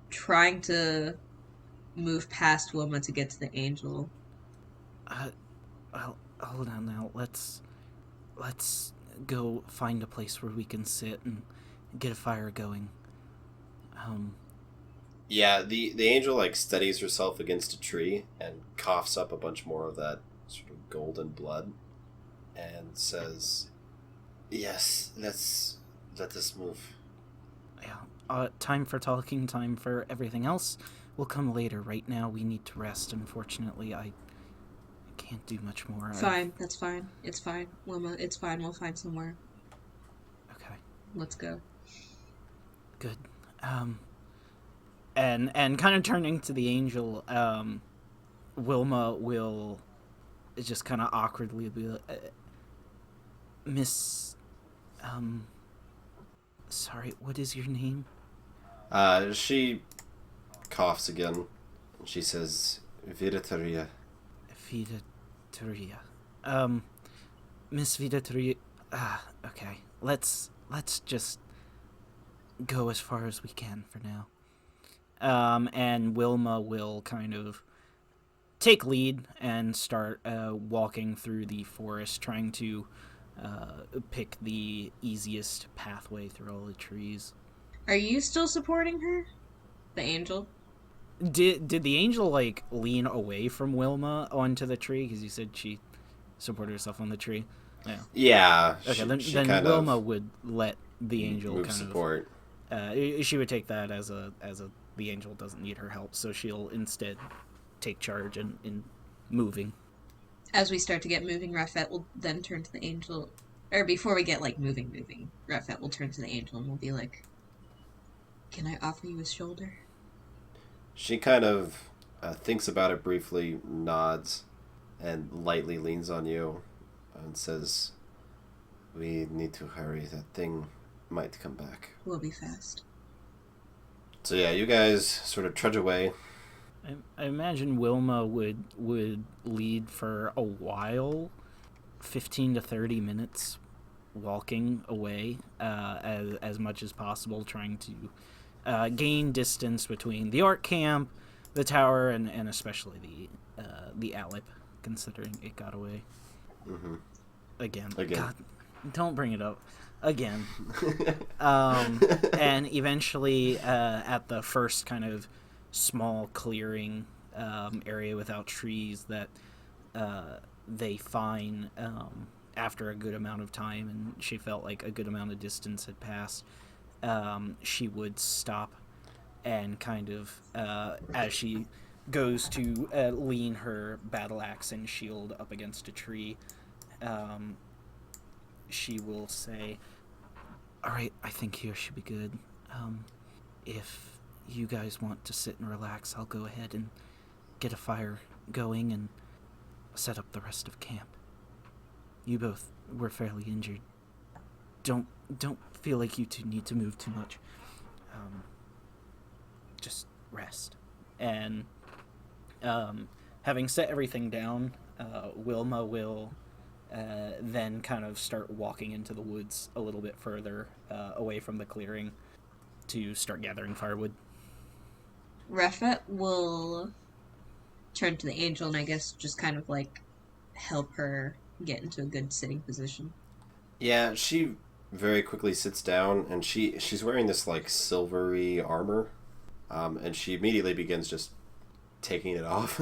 trying to move past Wilma to get to the angel. Well, hold on now. Let's go find a place where we can sit and get a fire going. Yeah, the angel like steadies herself against a tree and coughs up a bunch more of that sort of golden blood, and says, "Yes, let us move." Yeah. Time for talking. Time for everything else will come later. Right now, we need to rest. Unfortunately, I can't do much more. Fine, that's fine. It's fine, Wilma. It's fine. We'll find somewhere. Okay. Let's go. Good. And kind of turning to the angel, Wilma will just kind of awkwardly be like, Miss, sorry, what is your name? She coughs again, and she says, "Vidataria." Vidataria. Miss Vidataria. Okay. Let's just go as far as we can for now. And Wilma will kind of take lead and start walking through the forest, trying to pick the easiest pathway through all the trees. Are you still supporting her? The angel? Did the angel, like, lean away from Wilma onto the tree? Because you said she supported herself on the tree. Yeah. Yeah. Okay, then Wilma would let the angel move kind support. She would take that as the angel doesn't need her help, so she'll instead take charge in moving. As we start to get moving, Rafet will then turn to the angel. Or before we get, like, moving, Rafet will turn to the angel and will be like, can I offer you a shoulder? She kind of thinks about it briefly, nods, and lightly leans on you and says, "We need to hurry. That thing might come back." We'll be fast. So yeah, you guys sort of trudge away. I imagine Wilma would lead for a while, 15 to 30 minutes, walking away as much as possible, trying to gain distance between the art camp, the tower, and especially the Alip, considering it got away. Mm-hmm. Again. God, don't bring it up. Again. And eventually, at the first kind of small clearing area without trees that they find after a good amount of time, and she felt like a good amount of distance had passed, she would stop and kind of, as she goes to lean her battle axe and shield up against a tree, she will say, "Alright, I think here should be good. If you guys want to sit and relax, I'll go ahead and get a fire going and set up the rest of camp. You both were fairly injured. Don't feel like you two need to move too much. Just rest." And having set everything down, Wilma will then kind of start walking into the woods a little bit further away from the clearing to start gathering firewood. Rafet will turn to the angel and I guess just kind of like help her get into a good sitting position. Yeah, she very quickly sits down, and she's wearing this like silvery armor, and she immediately begins just taking it off.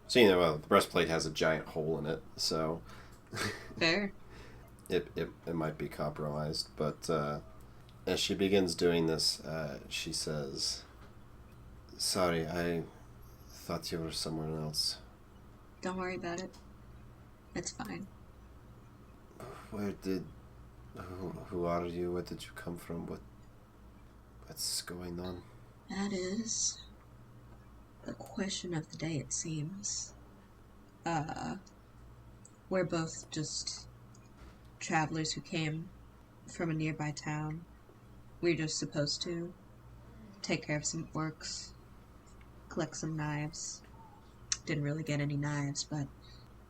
So well, the breastplate has a giant hole in it, so Fair. it might be compromised. But as she begins doing this, she says, "Sorry, I thought you were someone else." Don't worry about it. It's fine. Who are you? Where did you come from? What's going on? That is the question of the day, it seems. We're both just travelers who came from a nearby town. We're just supposed to take care of some orcs, collect some knives. Didn't really get any knives, but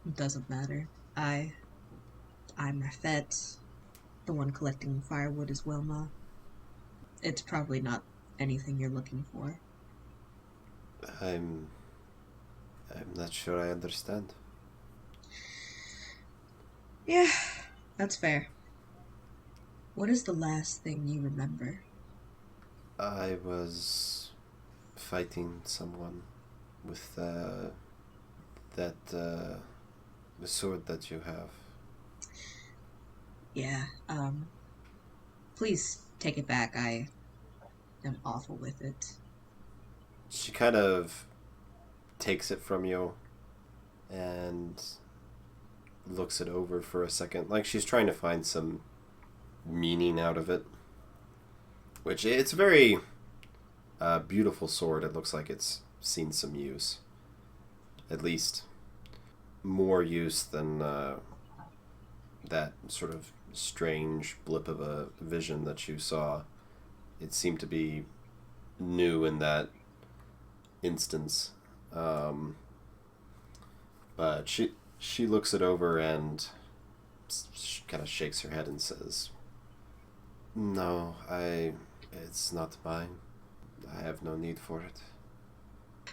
It doesn't matter. I'm Rafet. The one collecting firewood is Wilma. It's probably not anything you're looking for. I'm not sure I understand. Yeah, that's fair. What is the last thing you remember? I was fighting someone with the sword that you have. Yeah, please take it back. I am awful with it. She kind of takes it from you and looks it over for a second, like she's trying to find some meaning out of it. Which, it's a very beautiful sword. It looks like it's seen some use. At least more use than that sort of strange blip of a vision that you saw. It seemed to be new in that instance. But she looks it over and kind of shakes her head and says, "No, it's not mine. I have no need for it."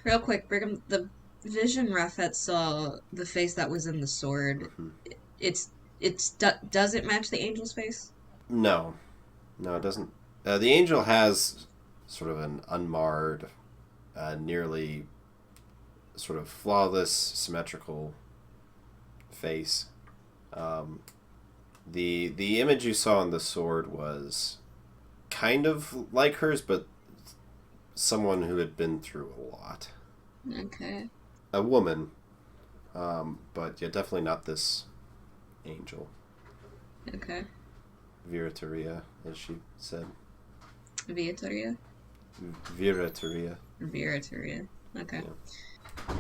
Real quick, Brigham, the vision Rafet saw, the face that was in the sword, does it match the angel's face? No, it doesn't. The angel has sort of an unmarred, nearly sort of flawless, symmetrical face. The image you saw on the sword was kind of like hers, but someone who had been through a lot. Okay. A woman, but yeah, definitely not this angel. Okay. Virateria, as she said. Viatoria? Virateria. Virateria. Okay. Yeah.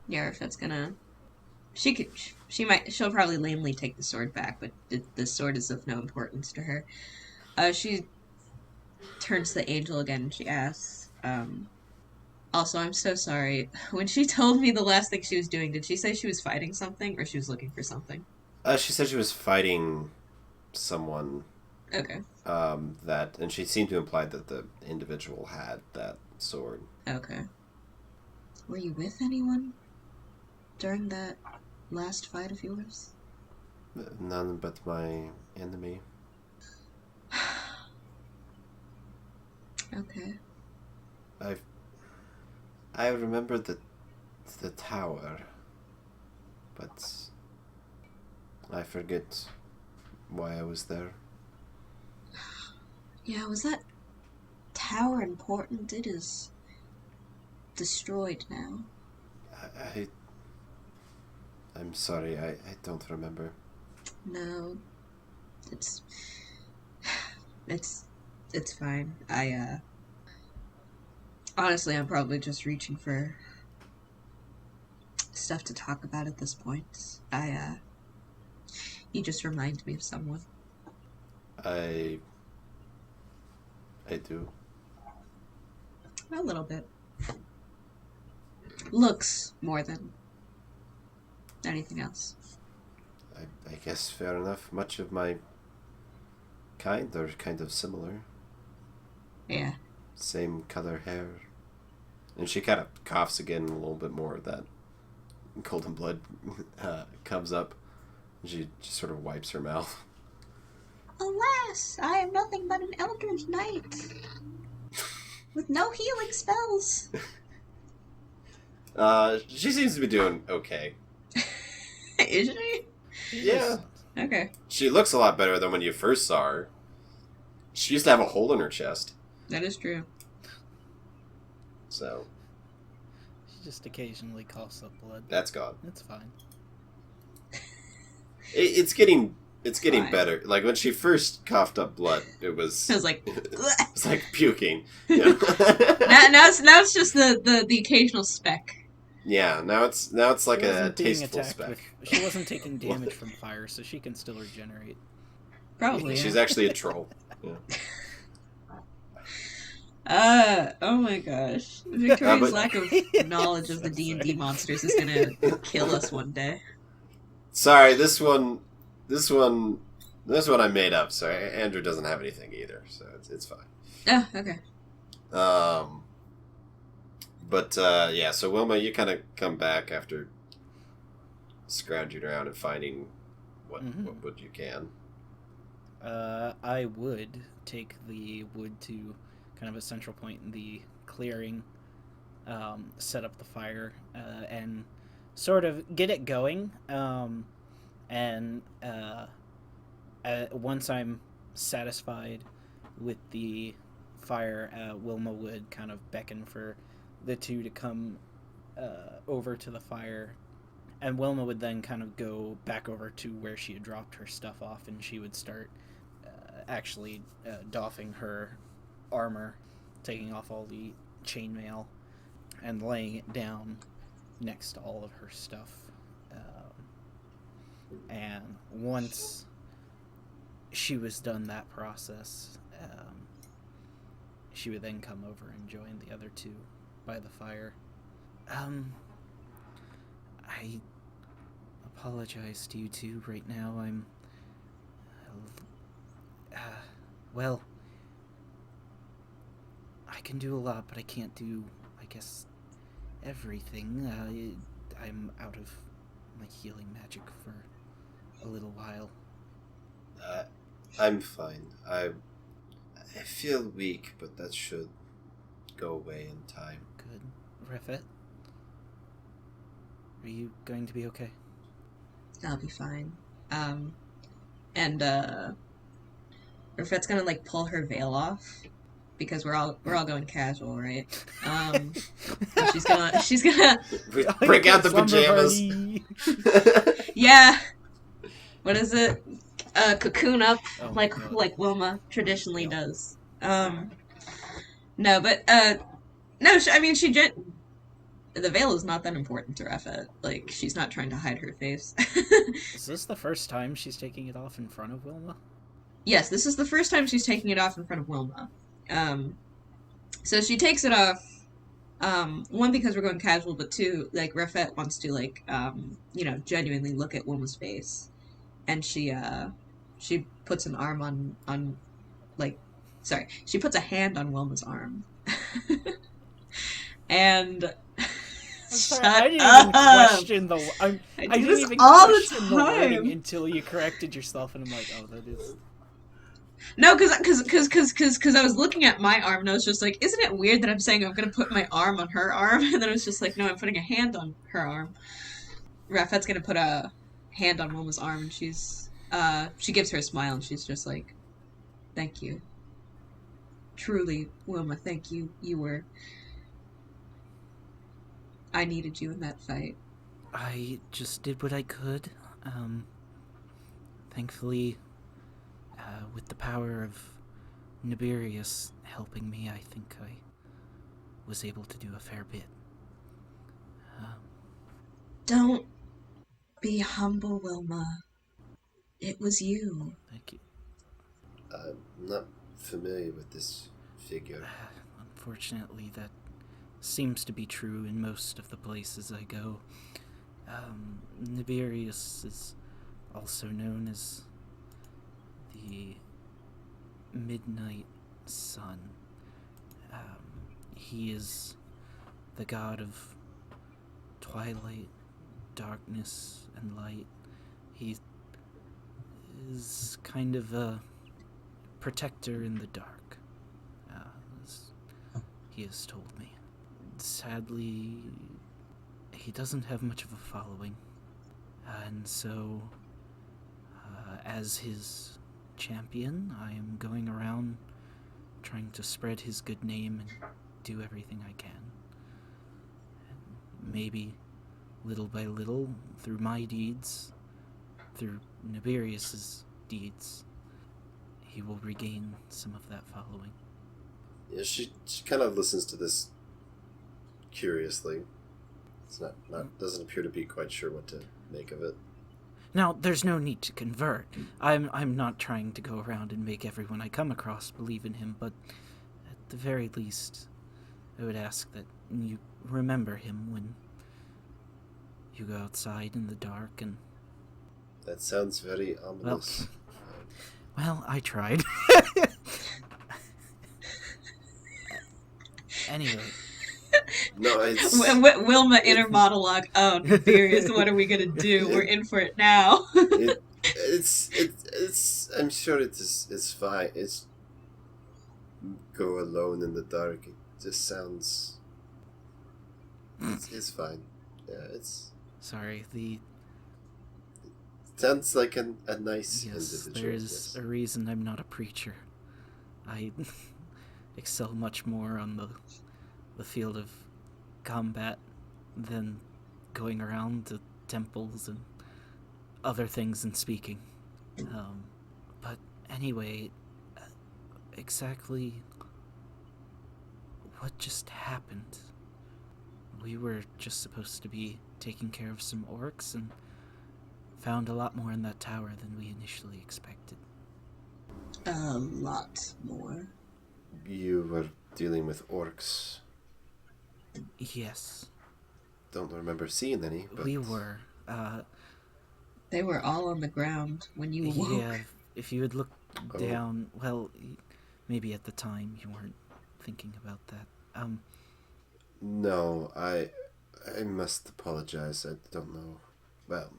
Yeah, if that's gonna... She'll probably lamely take the sword back, but the sword is of no importance to her. She turns to the angel again and she asks, also, I'm so sorry. When she told me the last thing she was doing, did she say she was fighting something or she was looking for something? She said she was fighting someone. Okay. And she seemed to imply that the individual had that sword. Okay. Were you with anyone during that last fight of yours? None but my enemy. Okay. I remember the tower, but I forget why I was there. Yeah, was that tower important? It is destroyed now. I'm sorry, I don't remember. No. It's fine. Honestly, I'm probably just reaching for stuff to talk about at this point. You just remind me of someone. I do. A little bit. Looks more than anything else. I guess fair enough. Much of my kind are kind of similar. Yeah. Same color hair. And she kind of coughs again, a little bit more of that golden blood comes up. She just sort of wipes her mouth. Alas, I am nothing but an eldritch knight. With no healing spells. She seems to be doing okay. Is she? Yeah. Okay. She looks a lot better than when you first saw her. She used to have a hole in her chest. That is true. So. She just occasionally coughs up blood. That's gone. It's fine. It's getting Fine. better. Like when she first coughed up blood, it was. It was like. It's like puking. Yeah. now it's just the occasional speck. Yeah. Now it's like She a wasn't being tasteful attacked speck. she wasn't taking damage from fire, so she can still regenerate. Probably. She's Yeah. actually a troll. Yeah. Oh my gosh. Victoria's but- lack of knowledge of the D&D monsters is gonna kill us one day. Sorry, this one I made up. So Andrew doesn't have anything either, so it's fine. Oh, okay. But yeah. So Wilma, you kind of come back after scrounging around and finding what wood you can. I would take the wood to kind of a central point in the clearing, set up the fire, and sort of get it going. And once I'm satisfied with the fire, Wilma would kind of beckon for the two to come over to the fire. And Wilma would then kind of go back over to where she had dropped her stuff off, and she would start actually doffing her armor, taking off all the chainmail, and laying it down next to all of her stuff. And once she was done that process, she would then come over and join the other two by the fire. I apologize to you two right now. I'm... well, I can do a lot, but I can't do, I guess, everything. I'm out of my healing magic for a little while. I'm fine. I feel weak, but that should go away in time. Good. Refet? Are you going to be okay? I'll be fine. And Rafet's gonna like pull her veil off because we're all going casual, right? She's gonna break out the pajamas. Yeah. What is it? Cocoon up like God. like Wilma traditionally does. No, but no. The veil is not that important to Rafet. Like, she's not trying to hide her face. Is this the first time she's taking it off in front of Wilma? Yes, this is the first time she's taking it off in front of Wilma. So she takes it off, one, because we're going casual, but two, like, Rafet wants to, like, genuinely look at Wilma's face. And she puts an arm on she puts a hand on Wilma's arm. And... I'm sorry, I didn't even question the... I didn't even question the wording until you corrected yourself, and I'm like, oh, that is... No, because I was looking at my arm, and I was just like, isn't it weird that I'm saying I'm going to put my arm on her arm? And then I was just like, no, I'm putting a hand on her arm. Rafet's going to put a hand on Wilma's arm, and she gives her a smile, and she's just like, thank you. Truly, Wilma, thank you. I needed you in that fight. I just did what I could. Thankfully, with the power of Nibirius helping me, I think I was able to do a fair bit. Don't be humble, Wilma. It was you. Thank you. I'm not familiar with this figure. Unfortunately, that seems to be true in most of the places I go. Nibirius is also known as the Midnight Sun. He is the god of twilight, darkness, and light. He is kind of a protector in the dark, as he has told me. Sadly, he doesn't have much of a following, and so, as his champion, I am going around trying to spread his good name and do everything I can. And maybe, little by little, through my deeds, through Nibirius's deeds, he will regain some of that following. Yeah, she kind of listens to this curiously. It's not doesn't appear to be quite sure what to make of it. Now, there's no need to convert. I'm not trying to go around and make everyone I come across believe in him, but at the very least, I would ask that you remember him when you go outside in the dark and That sounds very ominous. Well, I tried. Anyway. No, it's... Wilma inner monologue. Oh, Nefarious, what are we gonna do? We're in for it now. It's. I'm sure it's fine. It's go alone in the dark. It just sounds. It's fine. Yeah, it's. Sorry, Sounds like a nice yes, individual. There's a reason I'm not a preacher. I excel much more on the field of combat than going around to temples and other things and speaking. But anyway, exactly what just happened? We were just supposed to be taking care of some orcs and found a lot more in that tower than we initially expected. A lot more. You were dealing with orcs. Yes. Don't remember seeing any, but... We were. They were all on the ground when you awoke. Yeah, if you had looked down, well, maybe at the time you weren't thinking about that. No, I must apologize. I don't know. Well,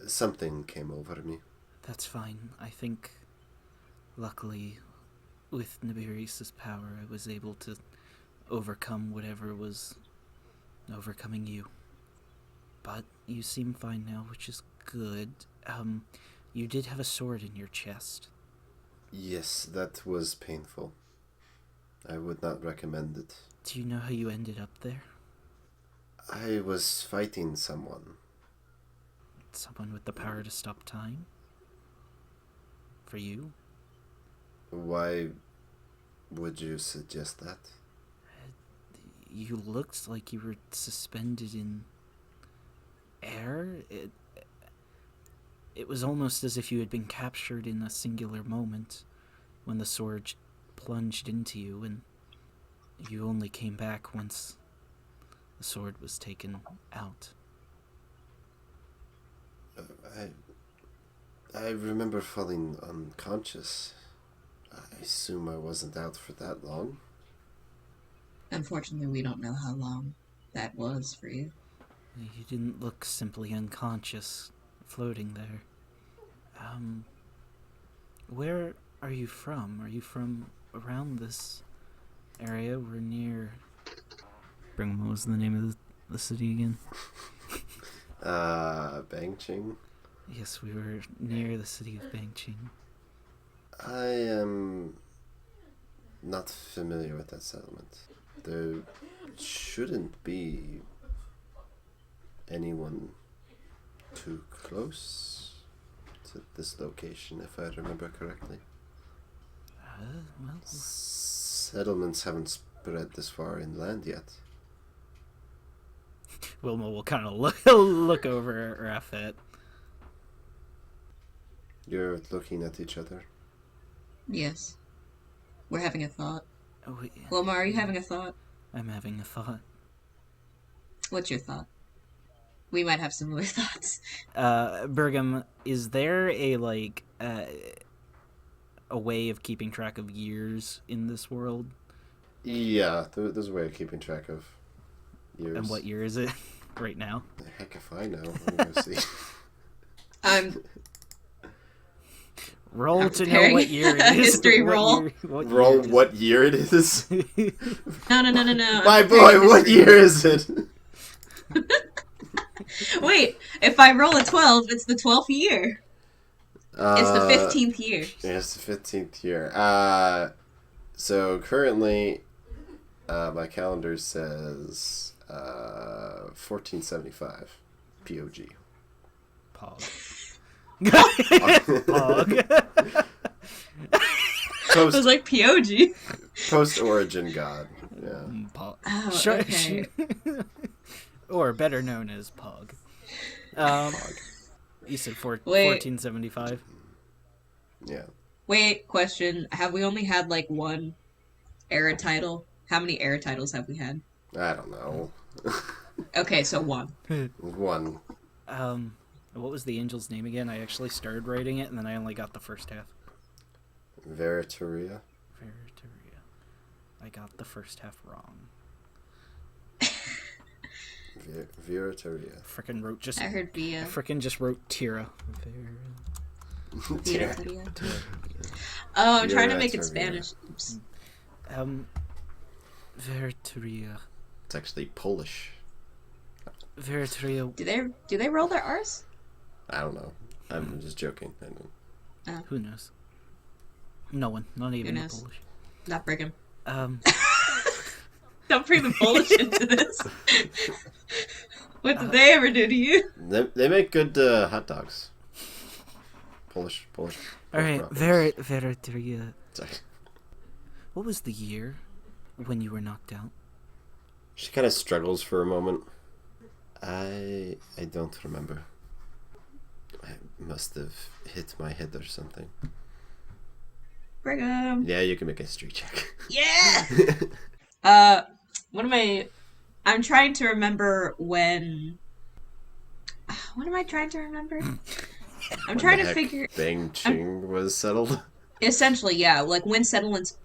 something came over me. That's fine. I think, luckily, with Nibirius' power, I was able to overcome whatever was overcoming you. But you seem fine now, which is good. You did have a sword in your chest. Yes, that was painful. I would not recommend it. Do you know how you ended up there? I was fighting someone. Someone with the power to stop time? For you? Why would you suggest that? You looked like you were suspended in air. It was almost as if you had been captured in a singular moment when the sword plunged into you, and you only came back once the sword was taken out. I remember falling unconscious. I assume I wasn't out for that long. Unfortunately, we don't know how long that was for you. You didn't look simply unconscious, floating there. Where are you from? Are you from around this area? We're near... What was the name of the city again? Bangching? Yes, we were near the city of Bangching. I am not familiar with that settlement. There shouldn't be anyone too close to this location, if I remember correctly. Well... Settlements haven't spread this far inland yet. Wilma will kind of look over at Raffet. You're looking at each other. Yes. We're having a thought. Oh, yeah. Wilma, are you having a thought? I'm having a thought. What's your thought? We might have similar thoughts. Bergam, is there a way of keeping track of years in this world? Yeah, there's a way of keeping track of years. And what year is it right now? The heck if I know. I'm gonna see. I'm Roll to know what year it is. History roll. Roll what year it is? No. My boy, what year is it? Wait, if I roll a 12, it's the 12th year. It's the 15th year. Yeah, it's the 15th year. So currently, my calendar says 1475 POG. Pog. I was like, POG? Post-origin god. Yeah. Pog. Oh, Sure, okay. or better known as Pog. Pog. You said 1475? Yeah. Wait, question. Have we only had, like, one era title? How many era titles have we had? I don't know. Okay, so one. One. What was the angel's name again? I actually started writing it, and then I only got the first half. Veritaria. I got the first half wrong. Veritaria. Frickin' wrote just... I heard Via. Frickin' just wrote Tira. Veritaria. Oh, I'm trying to make it Spanish. Oops. Veritaria. It's actually Polish. Veritaria. Do they roll their R's? I don't know. I'm just joking. I don't. Who knows? No one. Not even the Polish. Not Brigham. Don't bring the Polish into this. What did they ever do to you? They make good hot dogs. Polish. All right, Veritaria. Sorry. What was the year when you were knocked out? She kind of struggles for a moment. I don't remember. I must have hit my head or something. Brigham. Yeah, you can make a history check. Yeah. What am I? I'm trying to remember when. What am I trying to remember? I'm trying to figure. Bang Ching was settled. Essentially, yeah. Like when settlements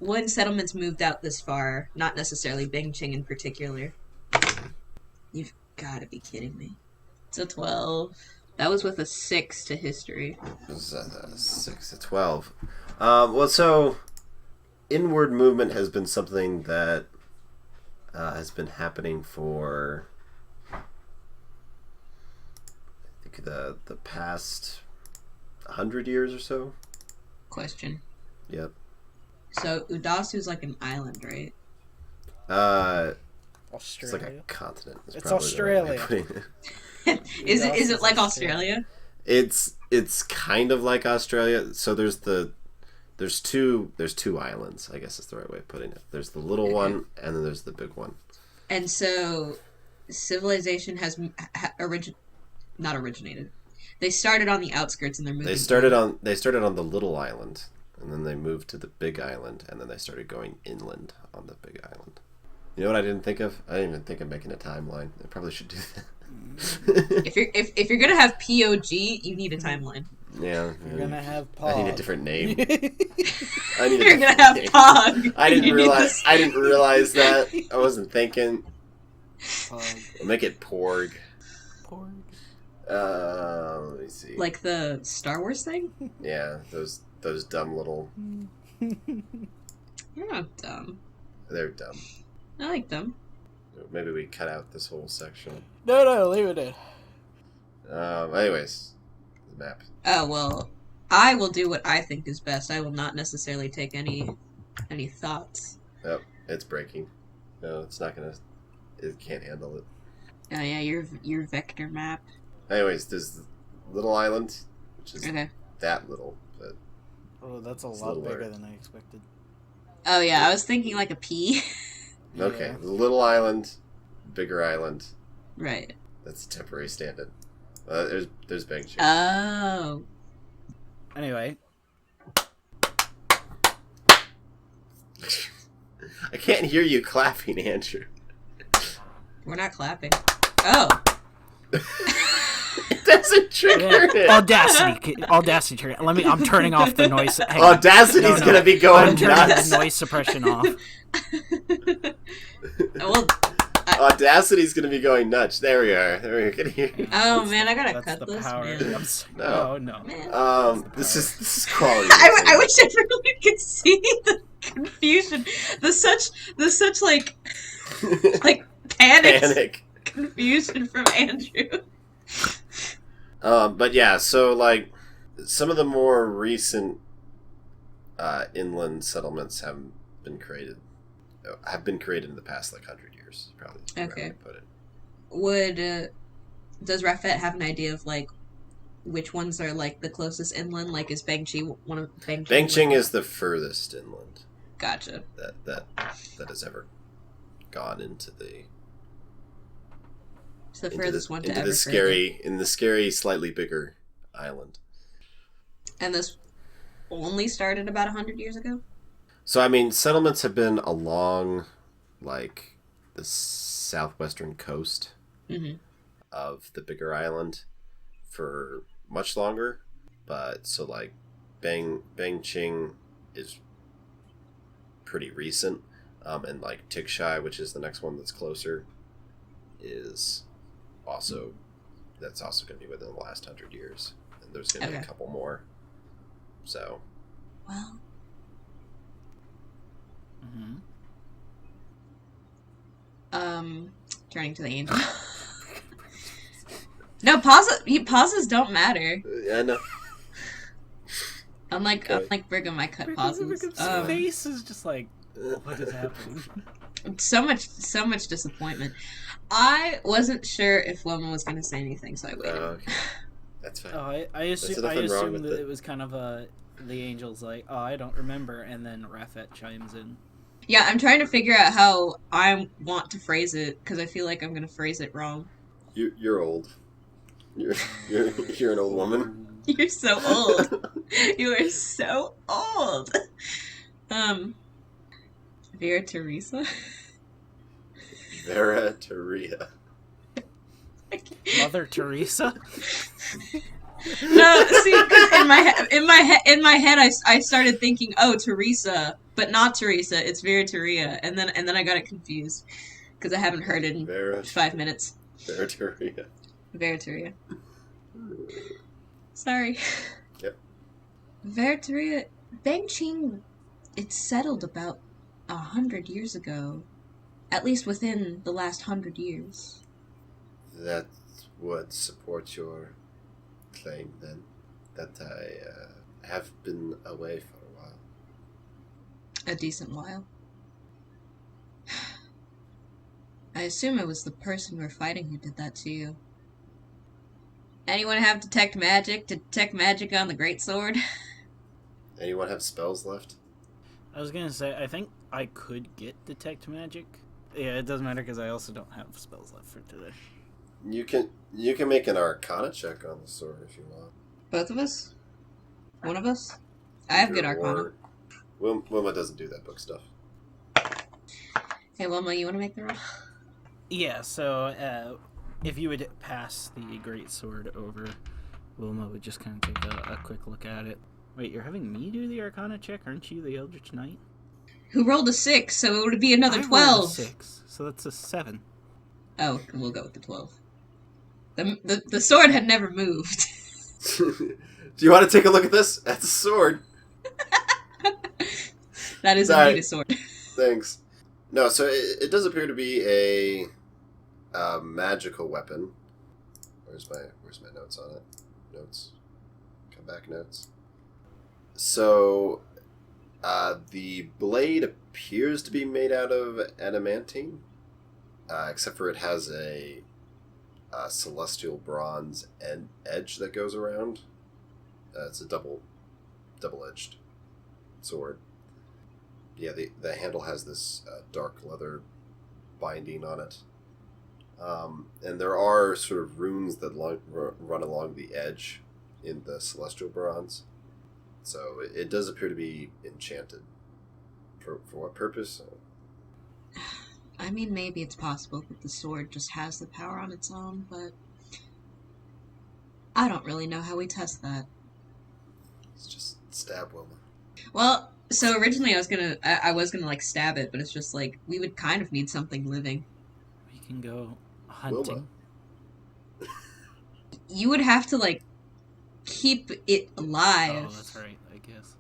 moved out this far, not necessarily Bing Ching in particular. You've got to be kidding me. It's a 12. That was with a 6 to history. It was 6 to 12. Well, so inward movement has been something that has been happening for I think the past 100 years or so. Question. Yep. So Udasu's like an island, right? Australia. It's like a continent. It's Australia. Is it like Australia? It's kind of like Australia. So there's two islands, I guess is the right way of putting it. There's the little one, and then there's the big one. And so civilization has not originated. They started on the outskirts, and they're moving. They started on the little island, and then they moved to the big island, and then they started going inland on the big island. You know what I didn't think of? I didn't even think of making a timeline. I probably should do that. if you're gonna have POG, you need a timeline. Yeah, you're gonna have Pog. I need a different name. You're gonna have Pog. I didn't realize that. I wasn't thinking. Pog. I'll make it Porg. Porg. Let me see. Like the Star Wars thing? Yeah, those dumb little. You're not dumb. They're dumb. I like them. Maybe we cut out this whole section. No, leave it in. Anyways, the map. Oh, well, I will do what I think is best. I will not necessarily take any thoughts. Oh, it's breaking. No, it's not gonna. It can't handle it. Oh yeah, your vector map. Anyways, there's the little island, which is that little, but that's a lot bigger than I expected. Oh yeah, I was thinking like a pea. Okay, Yeah. the little island, bigger island. Right. That's a temporary stand-in. There's Bang Ching. Oh. Anyway. I can't hear you clapping, Andrew. We're not clapping. Oh. It doesn't trigger it. Audacity trigger. I'm turning off the noise. Audacity's gonna be going I'm turning nuts. the noise suppression off. Well, Audacity's gonna be going nuts. There we are. There we can hear. Oh man, I gotta That's cut the this. power. Man. No. Oh no. Man. This is quality. I wish everyone could see the confusion, the such like panic confusion from Andrew. But yeah, so like some of the more recent inland settlements have been created in the past like 100 years, probably. Okay. Put it. Would does Rafet have an idea of like which ones are like the closest inland? Like is Bangchi one of Bangchi? Bangching is the furthest inland. Gotcha. That has ever gone into the. It's the furthest one to into ever. the scary, slightly bigger island. And this only started about 100 years ago? So, I mean, settlements have been along, like, the southwestern coast of the bigger island for much longer, but so like Bang Ching is pretty recent, and like Tigshai, which is the next one that's closer, is also going to be within the last 100 years, and there's going to be a couple more. So, well, turning to the angel. No, pauses don't matter. Yeah, no. Unlike Brigham, I cut pauses. Brigham's face is just like, what is happening? So much disappointment. I wasn't sure if Wilma was going to say anything, so I waited. Okay. That's fine. I assumed that it was kind of the angel's like, oh, I don't remember, and then Rafet chimes in. Yeah, I'm trying to figure out how I want to phrase it, because I feel like I'm going to phrase it wrong. You're old. You're an old woman. You're so old. You are so old. Vera Teresa? Vera Teresa. Mother Teresa? No, see, in my head, I started thinking, oh, Teresa, but not Teresa. It's Vera Teresa, and then I got it confused because I haven't heard it in 5 minutes. Vera Teresa. Vera Teresa. Sorry. Yep. Vera Teresa. Bang Ching. It settled about 100 years ago, at least within the last 100 years. That would support your claim, then, that I have been away for a while. A decent while. I assume it was the person we're fighting who did that to you. Anyone have detect magic to detect magic on the greatsword? Anyone have spells left? I was gonna say, I think I could get detect magic. Yeah, it doesn't matter because I also don't have spells left for today. You can make an Arcana check on the sword if you want. Both of us? One of us? I have good Arcana. Wilma doesn't do that book stuff. Hey, Wilma, you want to make the roll? Yeah, so if you would pass the greatsword over, Wilma would just kind of take a quick look at it. Wait, you're having me do the Arcana check? Aren't you the Eldritch Knight? Who rolled a 6, so it would be another 12. I rolled a 6, so that's a 7. Oh, we'll go with the 12. The sword had never moved. Do you want to take a look at this? That's a sword. That is indeed a sword. Thanks. No, so it does appear to be a magical weapon. Where's my notes on it? Notes. Come back, notes. So, the blade appears to be made out of adamantine, except for it has a celestial bronze edge that goes around. It's a double-edged sword. Yeah, the handle has this dark leather binding on it. And there are sort of runes that run along the edge in the celestial bronze. So it does appear to be enchanted. For what purpose? I mean, maybe it's possible that the sword just has the power on its own, but I don't really know how we test that. Let's just stab Wilma. Well, so originally I was gonna like stab it, but it's just like we would kind of need something living. We can go hunting. Wilma. You would have to like keep it alive. Oh, that's right, I guess.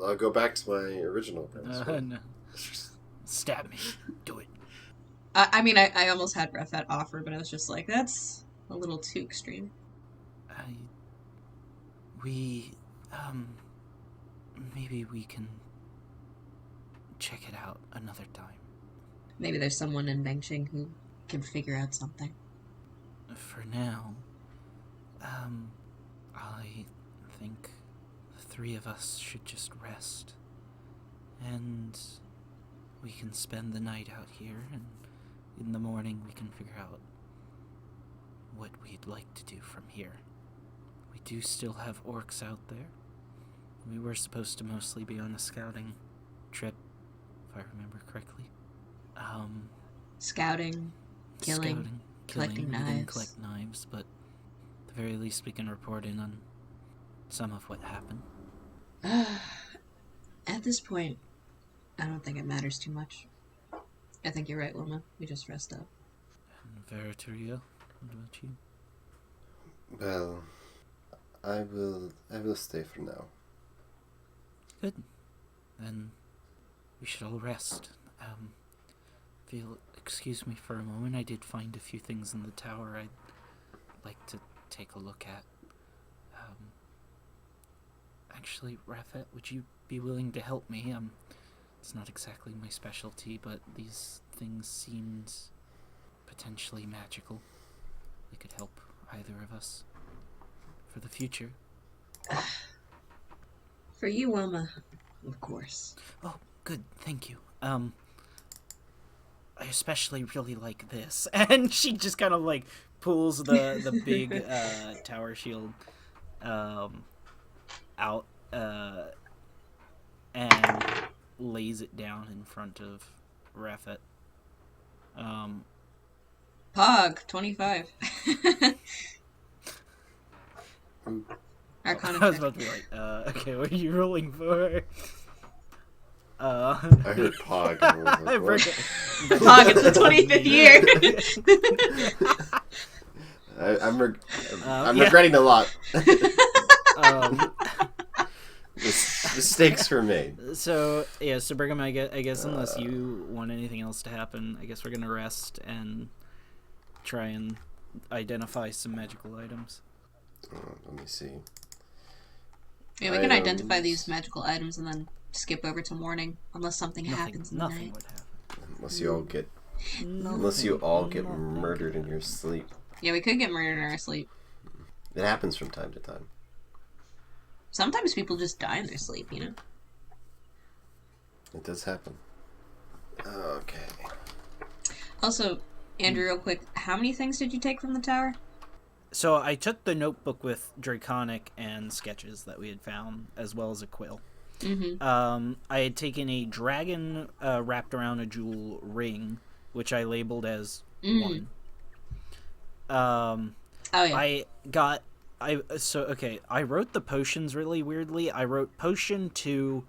I'll go back to my original premise. No. Stab me. Do it. I mean, I almost had Refet offer, but I was just like, that's a little too extreme. Maybe we can check it out another time. Maybe there's someone in Bangching who can figure out something. For now, I think the three of us should just rest. And we can spend the night out here, and in the morning we can figure out what we'd like to do from here. We do still have orcs out there. We were supposed to mostly be on a scouting trip, if I remember correctly. Scouting, killing, collecting we knives. didn't collect knives, but at the very least, we can report in on some of what happened. At this point, I don't think it matters too much. I think you're right, Wilma. We just rest up. And Veritaria, what about you? Well, I will stay for now. Good. Then we should all rest. If you'll excuse me for a moment, I did find a few things in the tower I'd like to take a look at. Actually, Rafet, would you be willing to help me? It's not exactly my specialty, but these things seemed potentially magical. They could help either of us for the future. For you, Wilma, of course. Oh, good, thank you. I especially really like this. And she just kind of like pulls the big tower shield out and lays it down in front of Rafet. Pog, 25. Arcana I was Check. about to be like, okay, what are you rolling for? I heard Pog. And I was like, what? Pog, it's the 25th year. I'm regretting a lot. Mistakes were made. So Brigham, I guess unless you want anything else to happen, I guess we're gonna rest and try and identify some magical items. Let me see. Yeah, we can identify these magical items and then skip over to morning, unless something happens in the Nothing night. would happen. Unless you all get murdered in your sleep. Yeah, we could get murdered in our sleep. It happens from time to time. Sometimes people just die in their sleep, you know? It does happen. Okay. Also, Andrew, real quick, how many things did you take from the tower? So I took the notebook with Draconic and sketches that we had found, as well as a quill. Mm-hmm. I had taken a dragon wrapped around a jewel ring, which I labeled as 1. Oh, yeah. I wrote the potions really weirdly. I wrote potion 2,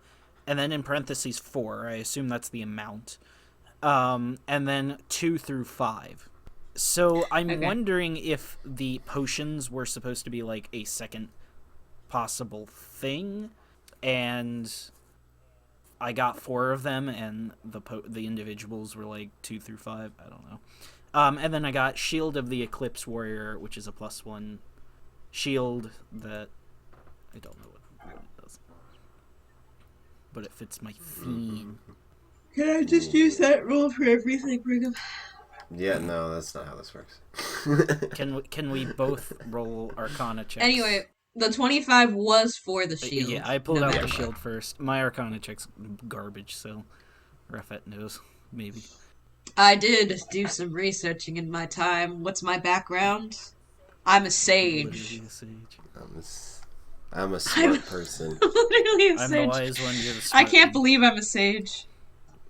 and then in parentheses 4. I assume that's the amount. And then 2 through 5. So I'm wondering if the potions were supposed to be like a second possible thing, and I got 4 of them, and the individuals were like 2 through 5. I don't know. And then I got Shield of the Eclipse Warrior, which is a +1 shield that I don't know what it does, but it fits my theme. Can I just use that rule for everything, Brigham? Yeah, no, that's not how this works. Can we both roll Arcana checks? Anyway, the 25 was for the shield. Yeah, I pulled out the shield first. My Arcana check's garbage, so Rafet knows, maybe. I did do some researching in my time. What's my background? I'm a sage. Literally a sage. I'm a smart person. Literally a I'm sage. the wise one, you're the smart I can't one. believe I'm a sage.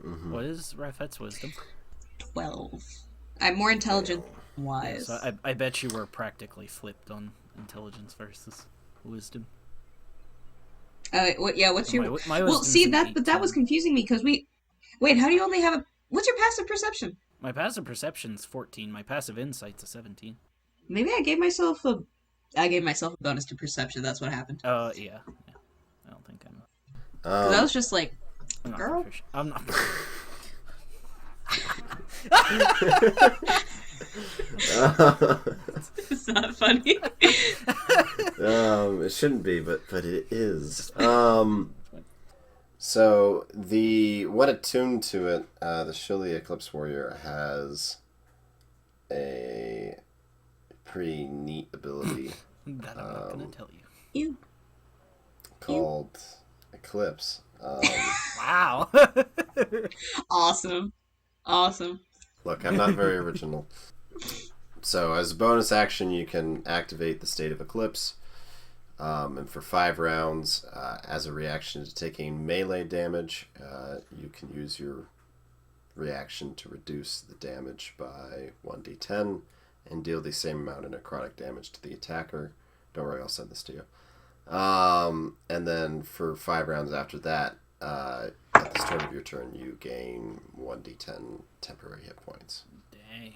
Mm-hmm. What is Rafet's wisdom? 12. I'm more intelligent than wise. So I bet you were practically flipped on intelligence versus wisdom. What's your... My well, see, wisdom's an that was 18. confusing me, because we... Wait, how do you only have a... What's your passive perception? My passive perception's 14. My passive insight's a 17. Maybe I gave myself a bonus to perception. That's what happened. Yeah. I don't think I'm... 'Cause I was just like, I'm not girl? proficient. I'm not... It's not funny. It shouldn't be, but it is. So what attuned to it, the Shield of the Eclipse Warrior has a pretty neat ability that I'm not gonna tell you. You. called Eclipse. Wow. Awesome. Look, I'm not very original. So, as a bonus action, you can activate the State of Eclipse. And for 5 rounds, as a reaction to taking melee damage, you can use your reaction to reduce the damage by 1d10. and deal the same amount of necrotic damage to the attacker. Don't worry, I'll send this to you. And then for 5 rounds after that, at the start of your turn, you gain 1d10 temporary hit points. Dang.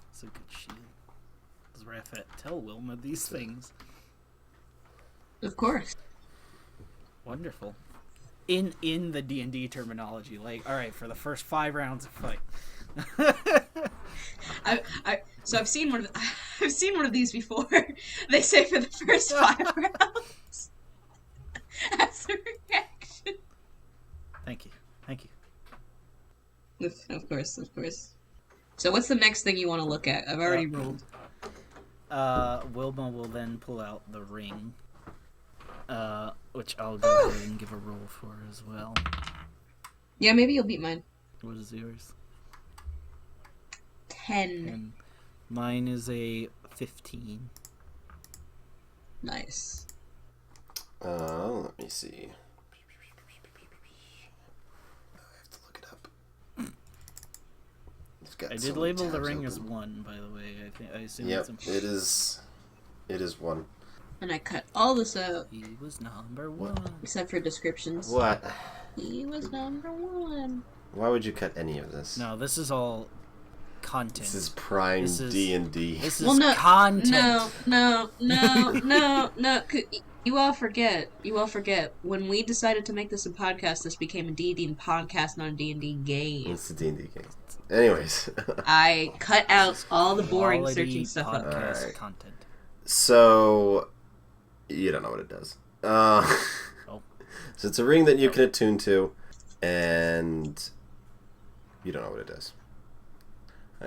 That's a good shield. Does Raphat tell Wilma these things? Of course. Wonderful. In the D&D terminology, like, all right, for the first 5 rounds of fight. So I've seen one of these before. They say for the first 5 rounds as a reaction. Thank you. Of course. So what's the next thing you want to look at? I've already rolled. Wilma will then pull out the ring, which I'll go ahead and give a roll for as well. Yeah, maybe you'll beat mine. What is yours? 10. And mine is a 15. Nice. Let me see. I have to look it up. I did label the ring as 1, by the way. I assume yep, that's it is 1. And I cut all this out. He was number 1. Except for descriptions. What? He was number 1. Why would you cut any of this? No, this is all content. This is prime D&D. This is content. No. You all forget. When we decided to make this a podcast, this became a D&D podcast, not a D&D game. It's a D&D game. Anyways. I cut out all the boring Quality searching stuff up. podcast content. So, you don't know what it does. So it's a ring that you can attune to, and you don't know what it does.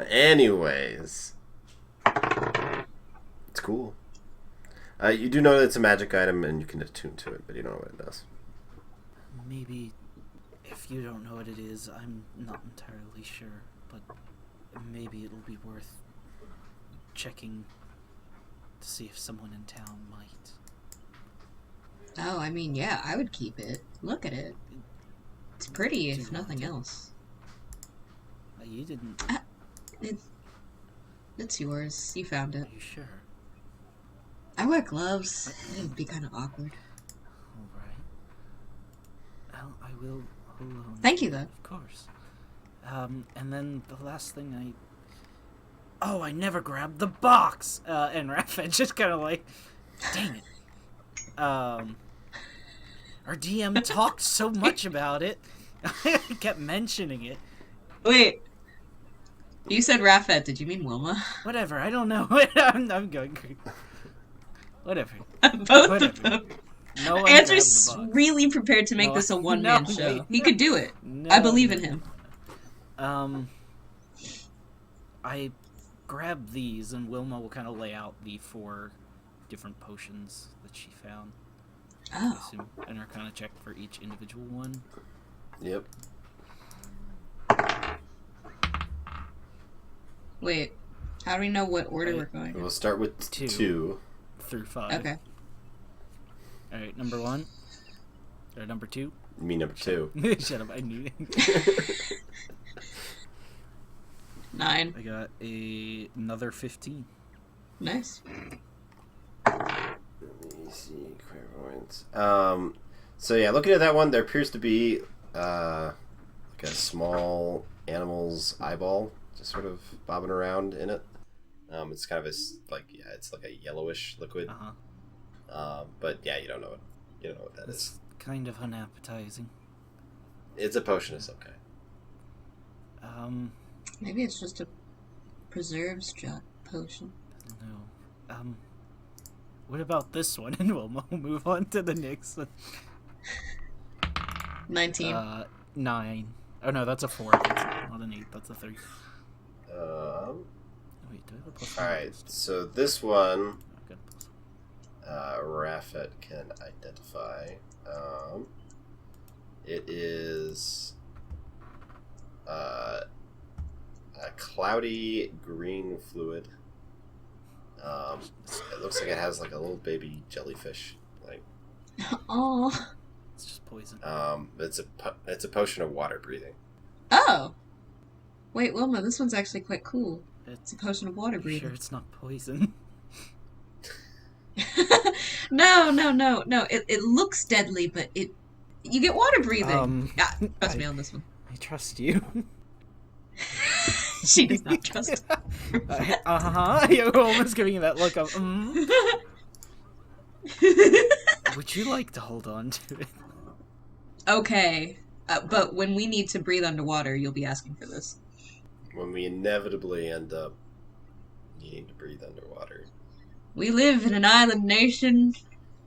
Anyways, it's cool. You do know that it's a magic item, and you can attune to it, but you don't know what it does. Maybe if you don't know what it is, I'm not entirely sure, but maybe it'll be worth checking to see if someone in town might. Oh, I mean, yeah, I would keep it. Look at it. It's pretty, if nothing else. You didn't... It's yours. You found it. Are you sure? I wear gloves. It'd be kind of awkward. Alright. Well, I will hold on. Thank you, though. Of course. And then the last thing I never grabbed the box! And Raphat just kind of like, dang it. Our DM talked so much about it. I kept mentioning it. Wait. You said Raphat. Did you mean Wilma? Whatever. I don't know. I'm going. Whatever. Both of them. No one Andrew's grabbed the box. really prepared to make this a one-man show. He could do it. I believe in him. I grabbed these, and Wilma will kind of lay out the 4 different potions that she found. Oh. I assume an Arcana check for each individual one. Yep. Wait. How do we know what order we're going? We'll start with 2 through 5. Okay. Alright, number 1. Or number 2. You mean number 2? Shut up, I knew it. 9. I got another 15. Nice. Let me see. Clairvoyance. So yeah, looking at that one, there appears to be like a small animal's eyeball just sort of bobbing around in it. It's kind of it's like a yellowish liquid. But yeah, you don't know what that is. It's kind of unappetizing. It's a potion of some kind. Maybe it's just a preserves potion. I don't know. What about this one? And we'll move on to the next one. 19. 9. Oh no, that's a 4. That's not an 8. That's a 3. Wait, do I have a plus? Alright, so this one, I've got a plus. Raphat can identify. It is a cloudy green fluid. It looks like it has like a little baby jellyfish. Like, Oh. It's just poison. It's a potion of water breathing. Oh. Wait, Wilma, this one's actually quite cool. It's a potion of water breathing. Sure, it's not poison. No. It looks deadly, but you get water breathing. Trust me on this one. I trust you. She does not trust. You're almost giving me that look of. Would you like to hold on to it? Okay, but when we need to breathe underwater, you'll be asking for this. When we inevitably end up needing to breathe underwater. We live in an island nation.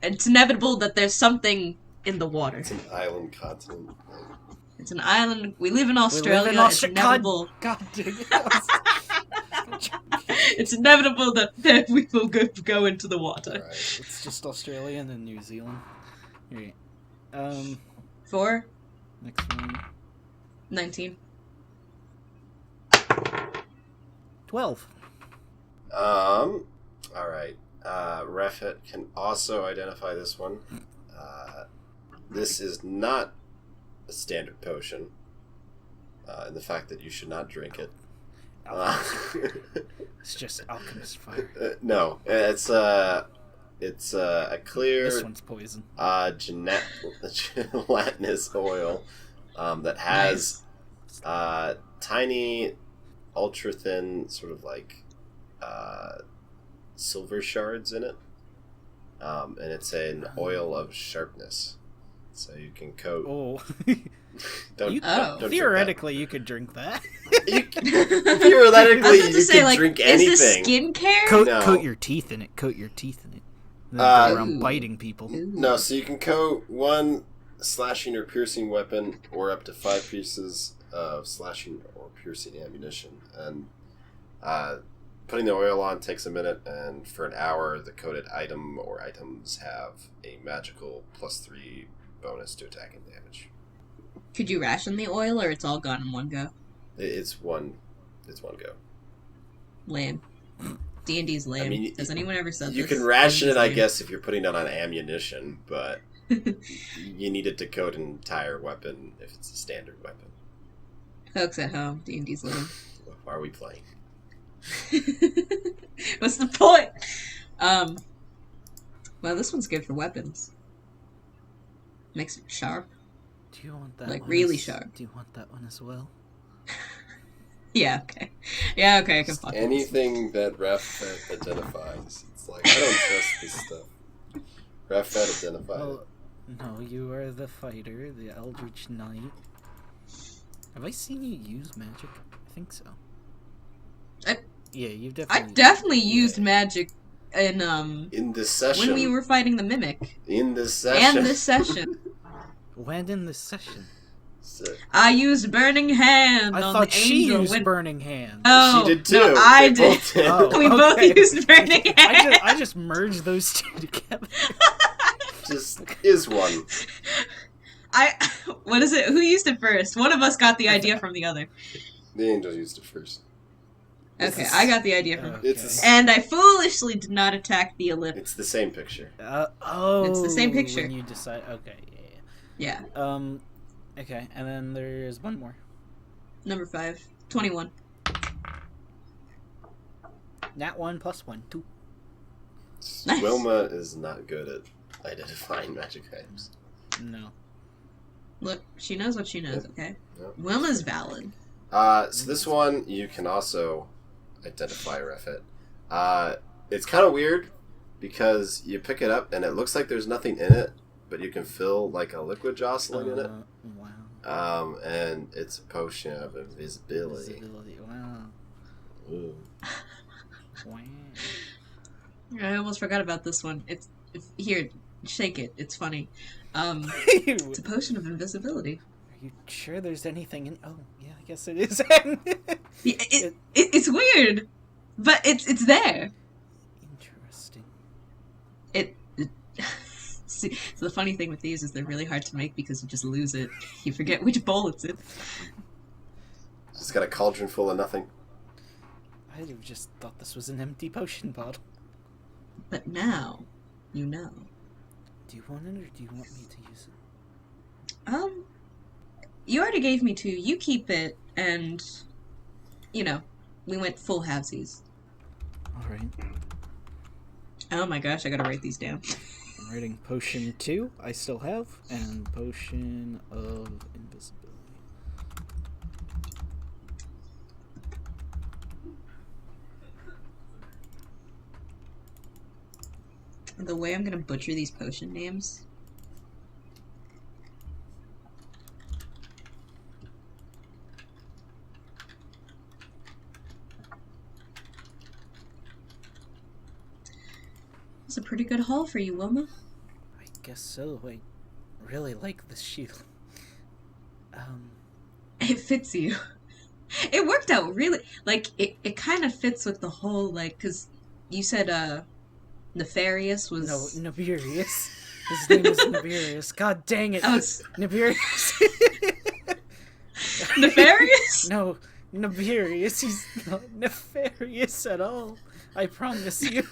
It's inevitable that there's something in the water. It's an island continent. It's an island. We live in Australia. It's inevitable. God dang it. It's inevitable that we will go into the water. Right. It's just Australia and then New Zealand. Right. 4. Next one. 19. 12. Alright. Refit can also identify this one. This is not a standard potion. In the fact that you should not drink it. It's just alchemist fire. No, it's a clear. This one's poison. Gelatinous oil that has tiny, ultra thin, sort of like silver shards in it, and it's an oil of sharpness, so you can coat. Oh. Don't Theoretically, you could drink that. Theoretically, you could drink anything. Is this skincare? Coat your teeth in it. Coat your teeth in it. And then go around biting people. No, so you can coat one slashing or piercing weapon, or up to 5 pieces of slashing or piercing ammunition. And putting the oil on takes a minute, and for an hour, the coated item or items have a magical +3 bonus to attack and damage. Could you ration the oil, or it's all gone in one go? It's one go. Lame. D&D's lame. I mean, Has anyone ever said you this? can ration it, I guess, if you're putting it on ammunition, but you need it to coat an entire weapon if it's a standard weapon. Folks at home, D&D's lame. Why are we playing? What's the point? Well, this one's good for weapons. Makes it sharp. Do you want that? Like one really as, sharp. Do you want that one as well? Yeah. Okay. Yeah. Okay. I can fuck anything that Refet identifies. It's like, I don't trust this stuff. Refet identified. Well, no, you are the fighter, the Eldritch Knight. Have I seen you use magic? I think so. Yeah, you've definitely. I've definitely used magic in this session when we were fighting the mimic. In this session. And this session. When in this session? I used Burning Hand. I on thought the she angel used when... Burning Hand. Oh, she did too. No, I they did. Both did. Oh, we both used Burning Hand. I just merged those two together. Just is one. What is it? Who used it first? One of us got the idea from the other. The angel used it first. Okay, I got the idea from Okay. And I foolishly did not attack the ellipse. It's the same picture. It's the same picture. When you decide, okay, yeah. Okay, and then there's one more. Number 5. 21. Nat 1 + 1, 2. Nice. Wilma is not good at identifying magic items. No. Look, she knows what she knows, okay? Yep. Wilma's valid. So this one, you can also identify Refit. It's kind of weird, because you pick it up, and it looks like there's nothing in it, but you can feel, like, a liquid jostling in it. Wow. And it's a potion of invisibility. Wow. Ooh. Wow. I almost forgot about this one. Here, shake it. It's funny. It's a potion of invisibility. Are you sure there's anything in? Oh, yeah, I guess it is. It's weird, but it's there. Interesting. See, so the funny thing with these is they're really hard to make because you just lose it. You forget which bowl it's in. Just got a cauldron full of nothing. I'd have just thought this was an empty potion bottle. But now, you know. Do you want it, or do you want me to use it? You already gave me 2. You keep it, and, you We went full halvesies. All right. Oh my gosh, I gotta write these down. I'm writing potion 2, I still have, and potion of invisibility. The way I'm gonna butcher these potion names. It's a pretty good haul for you, Wilma. I guess so. I really like this shield. It fits you. It worked out really, like, it kind of fits with the whole, like, because you said, Nefarious was... No, Nefarious. His name is Nefarious. God dang it. Oh, it's... Nefarious. Nefarious? No, Nefarious. He's not nefarious at all. I promise you.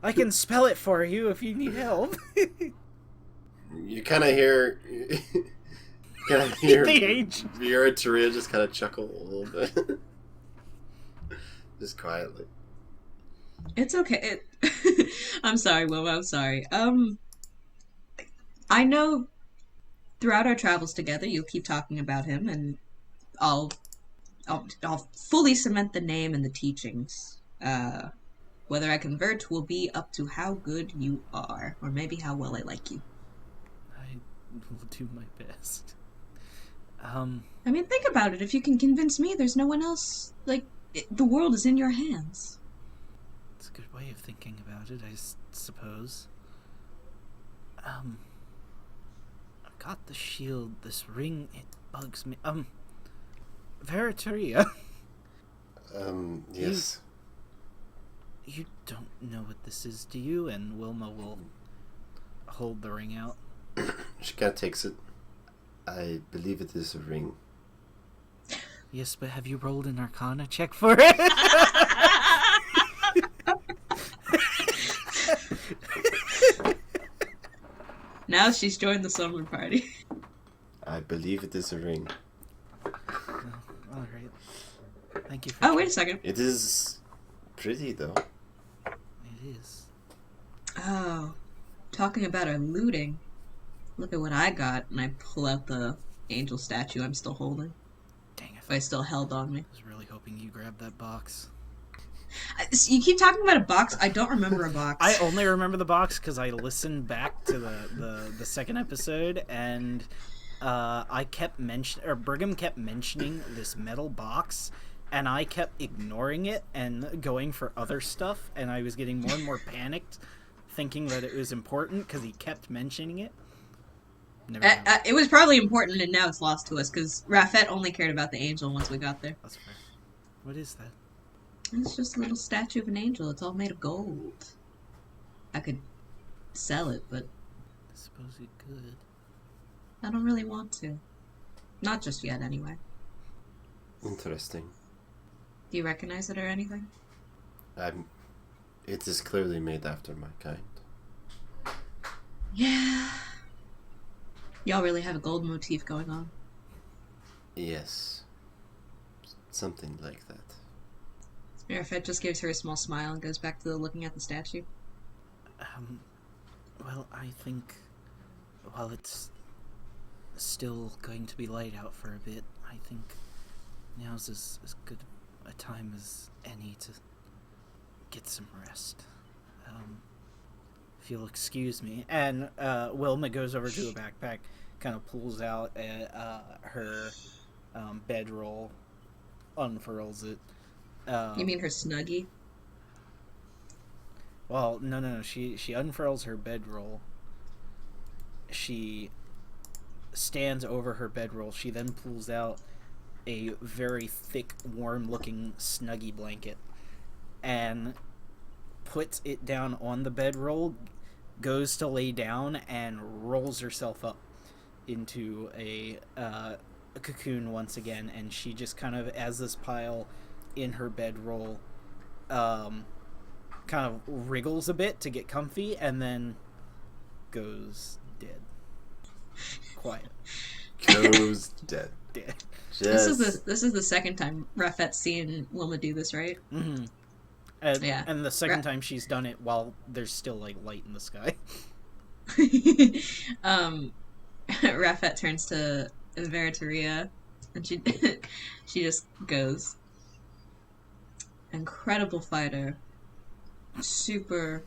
I can spell it for you if you need help. You kind of hear... the age. Vera Taria just kind of chuckle a little bit. Just quietly. It's okay. I'm sorry, Wilma, I'm sorry. I know throughout our travels together, you'll keep talking about him, and I'll fully cement the name and the teachings. Whether I convert will be up to how good you are, or maybe how well I like you. I will do my best. I mean, think about it. If you can convince me, there's no one else. Like, the world is in your hands. It's a good way of thinking about it, I suppose. I've got the shield, this ring, it bugs me. Veritaria. Yes. You don't know what this is, do you? And Wilma will hold the ring out. She kind of takes it. I believe it is a ring. Yes, but have you rolled an Arcana check for it? Now she's joined the summer party. I believe it is a ring. Oh, all right. Thank you for... Oh, wait a second. It is pretty, though. It is. Oh, talking about our looting. Look at what I got, and I pull out the angel statue I'm still holding. Dang it. I still held on me. I was really hoping you grabbed that box. You keep talking about a box. I don't remember a box. I only remember the box because I listened back to the second episode, and I kept Brigham kept mentioning this metal box, and I kept ignoring it and going for other stuff, and I was getting more and more panicked, thinking that it was important because he kept mentioning it. It was probably important, and now it's lost to us because Rafet only cared about the angel once we got there. That's fair. What is that? It's just a little statue of an angel. It's all made of gold. I could sell it, but I suppose you could. I don't really want to. Not just yet, anyway. Interesting. Do you recognize it or anything? It is clearly made after my kind. Yeah. Y'all really have a gold motif going on. Yes. Something like that. Rafet just gives her a small smile and goes back to looking at the statue. Well, I think while it's still going to be light out for a bit, I think now's as good a time as any to get some rest. If you'll excuse me. And Wilma goes over to a backpack, kind of pulls out her bedroll, unfurls it. You mean her Snuggie? Well, no. She unfurls her bedroll. She stands over her bedroll. She then pulls out a very thick, warm-looking Snuggie blanket and puts it down on the bedroll, goes to lay down, and rolls herself up into a cocoon once again. And she just kind of, as this pile in her bedroll, kind of wriggles a bit to get comfy, and then goes dead. quiet. Goes dead. Dead. This is the second time Rafet's seen Wilma do this, right? Mm-hmm. And the second time she's done it while there's still like light in the sky. Rafet turns to Veritaria, and she just goes, incredible fighter, super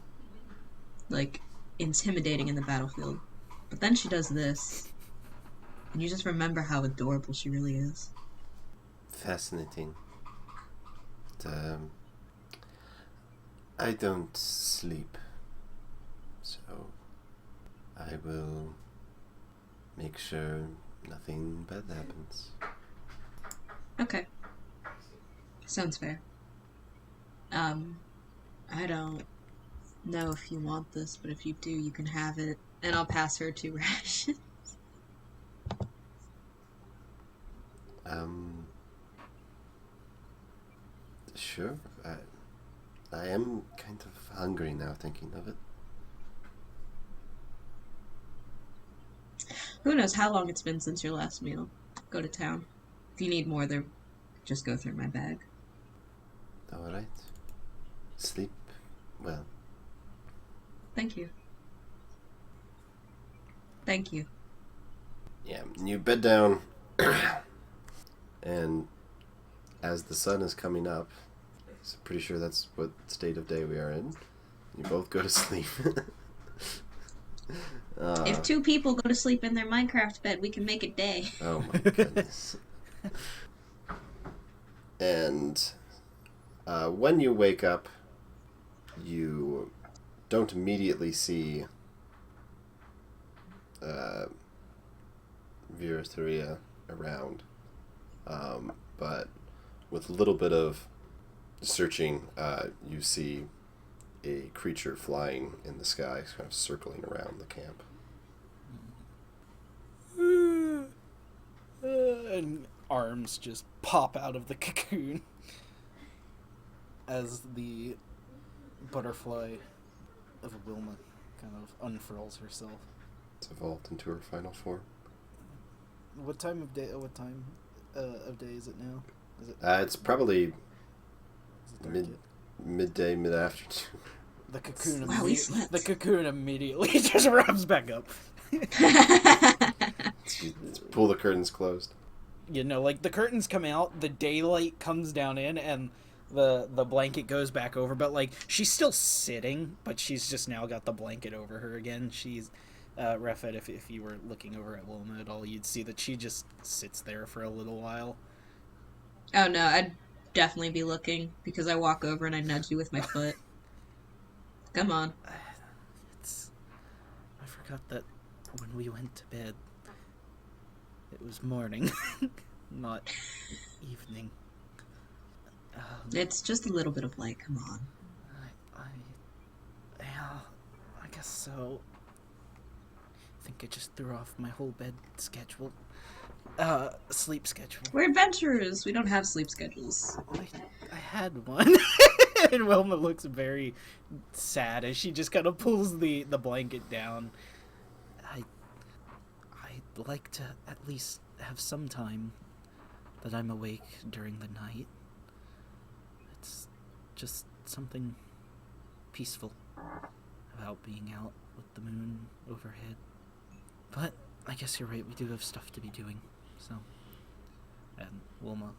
like intimidating in the battlefield, but then she does this, and you just remember how adorable she really is. Fascinating. I don't sleep, so I will make sure nothing bad happens. Okay. Sounds fair. I don't know if you want this, but if you do, you can have it, and I'll pass her 2 rations. Sure. I am kind of hungry now thinking of it. Who knows how long it's been since your last meal? Go to town. If you need more, just go through my bag. Alright. Sleep well. Thank you. Thank you. Yeah, you bed down, and as the sun is coming up, so pretty sure that's what state of day we are in, you both go to sleep. If 2 people go to sleep in their Minecraft bed, we can make it day. Oh my goodness. And when you wake up, you don't immediately see Veritaria around, but with a little bit of searching, you see a creature flying in the sky, kind of circling around the camp. And arms just pop out of the cocoon as the butterfly of Wilma kind of unfurls herself. It's evolved into her final form. What time of day is it now? Is it? It's probably Is it dark yet? midday, mid-afternoon. The cocoon. Wow, we slept. The cocoon immediately just wraps back up. Pull the curtains closed. You know, like the curtains come out, the daylight comes down in, and the blanket goes back over. But like she's still sitting, but she's just now got the blanket over her again. She's Rafet, if you were looking over at Wilma at all, you'd see that she just sits there for a little while. Oh no, I'd definitely be looking, because I walk over and I nudge you with my foot. Come on. I forgot that when we went to bed, it was morning, not evening. It's just a little bit of light, come on. Yeah, I guess so. I think I just threw off my whole bed schedule. Sleep schedule. We're adventurers, we don't have sleep schedules. I had one. And Wilma looks very sad as she just kind of pulls the blanket down. I'd like to at least have some time that I'm awake during the night. It's just something peaceful about being out with the moon overhead. But I guess you're right, we do have stuff to be doing, so... And Wilma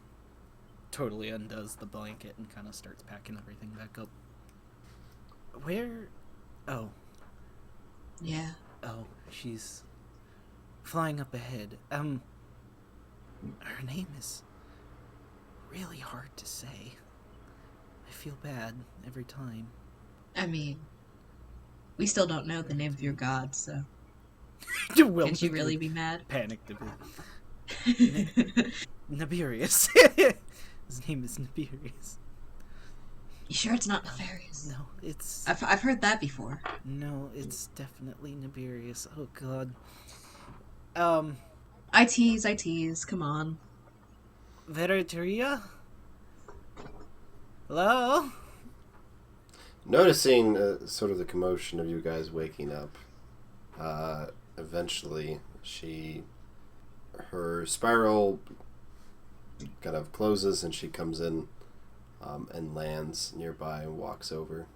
totally undoes the blanket and kind of starts packing everything back up. Where... Oh. Yeah. Oh, she's flying up ahead. Her name is really hard to say. I feel bad every time. I mean, we still don't know the name of your god, so... Can she really be mad? Panicked a bit. Nabirius. His name is Nabirius. You sure it's not nefarious? No, it's... I've heard that before. No, it's definitely Nabirius. Oh, God. I tease, come on. Veritaria? Hello? Noticing sort of the commotion of you guys waking up, eventually Her spiral kind of closes, and she comes in and lands nearby and walks over.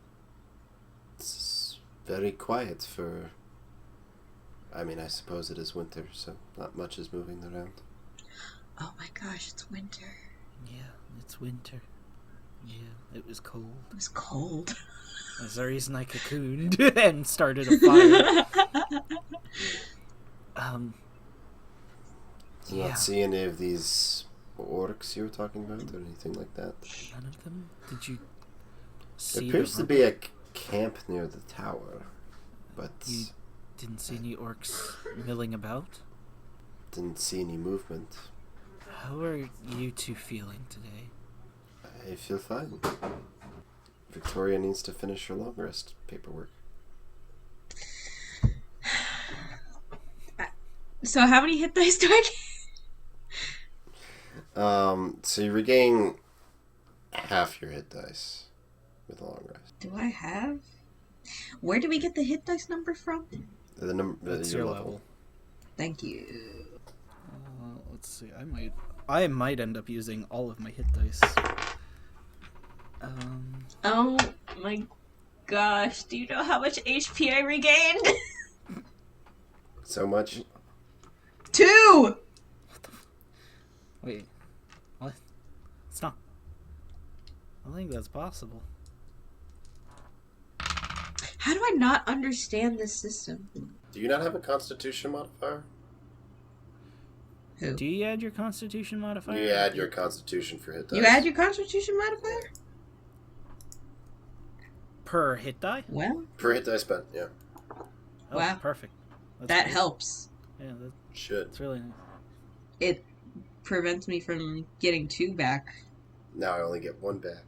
It's very quiet for... I mean, I suppose it is winter, so not much is moving around. Oh my gosh, it's winter. Yeah, it's winter. Yeah, it was cold. It was cold. That's the reason I cocooned and started a fire. Do you not see any of these orcs you were talking about, or anything like that? None of them? Did you see? There appears to be a camp near the tower, but... You didn't see any orcs milling about? Didn't see any movement. How are you two feeling today? I feel fine. Victoria needs to finish her long rest paperwork. So how many hit dice do I get? So you regain half your hit dice with a long rest. Do I have? Where do we get the hit dice number from? The number. That's your level. Thank you. Let's see. I might end up using all of my hit dice. Oh my gosh! Do you know how much HP I regained? So much. 2. Wait, what? It's not. I don't think that's possible. How do I not understand this system? Do you not have a Constitution modifier? Who? Do you add your Constitution modifier? You add your Constitution for hit dice. You add your Constitution modifier? Per hit die? Well, Per hit dice spent, yeah. Oh, wow. Perfect. That's that great. helps. Yeah, Should. that's really nice. It prevents me from getting 2 back. Now I only get 1 back.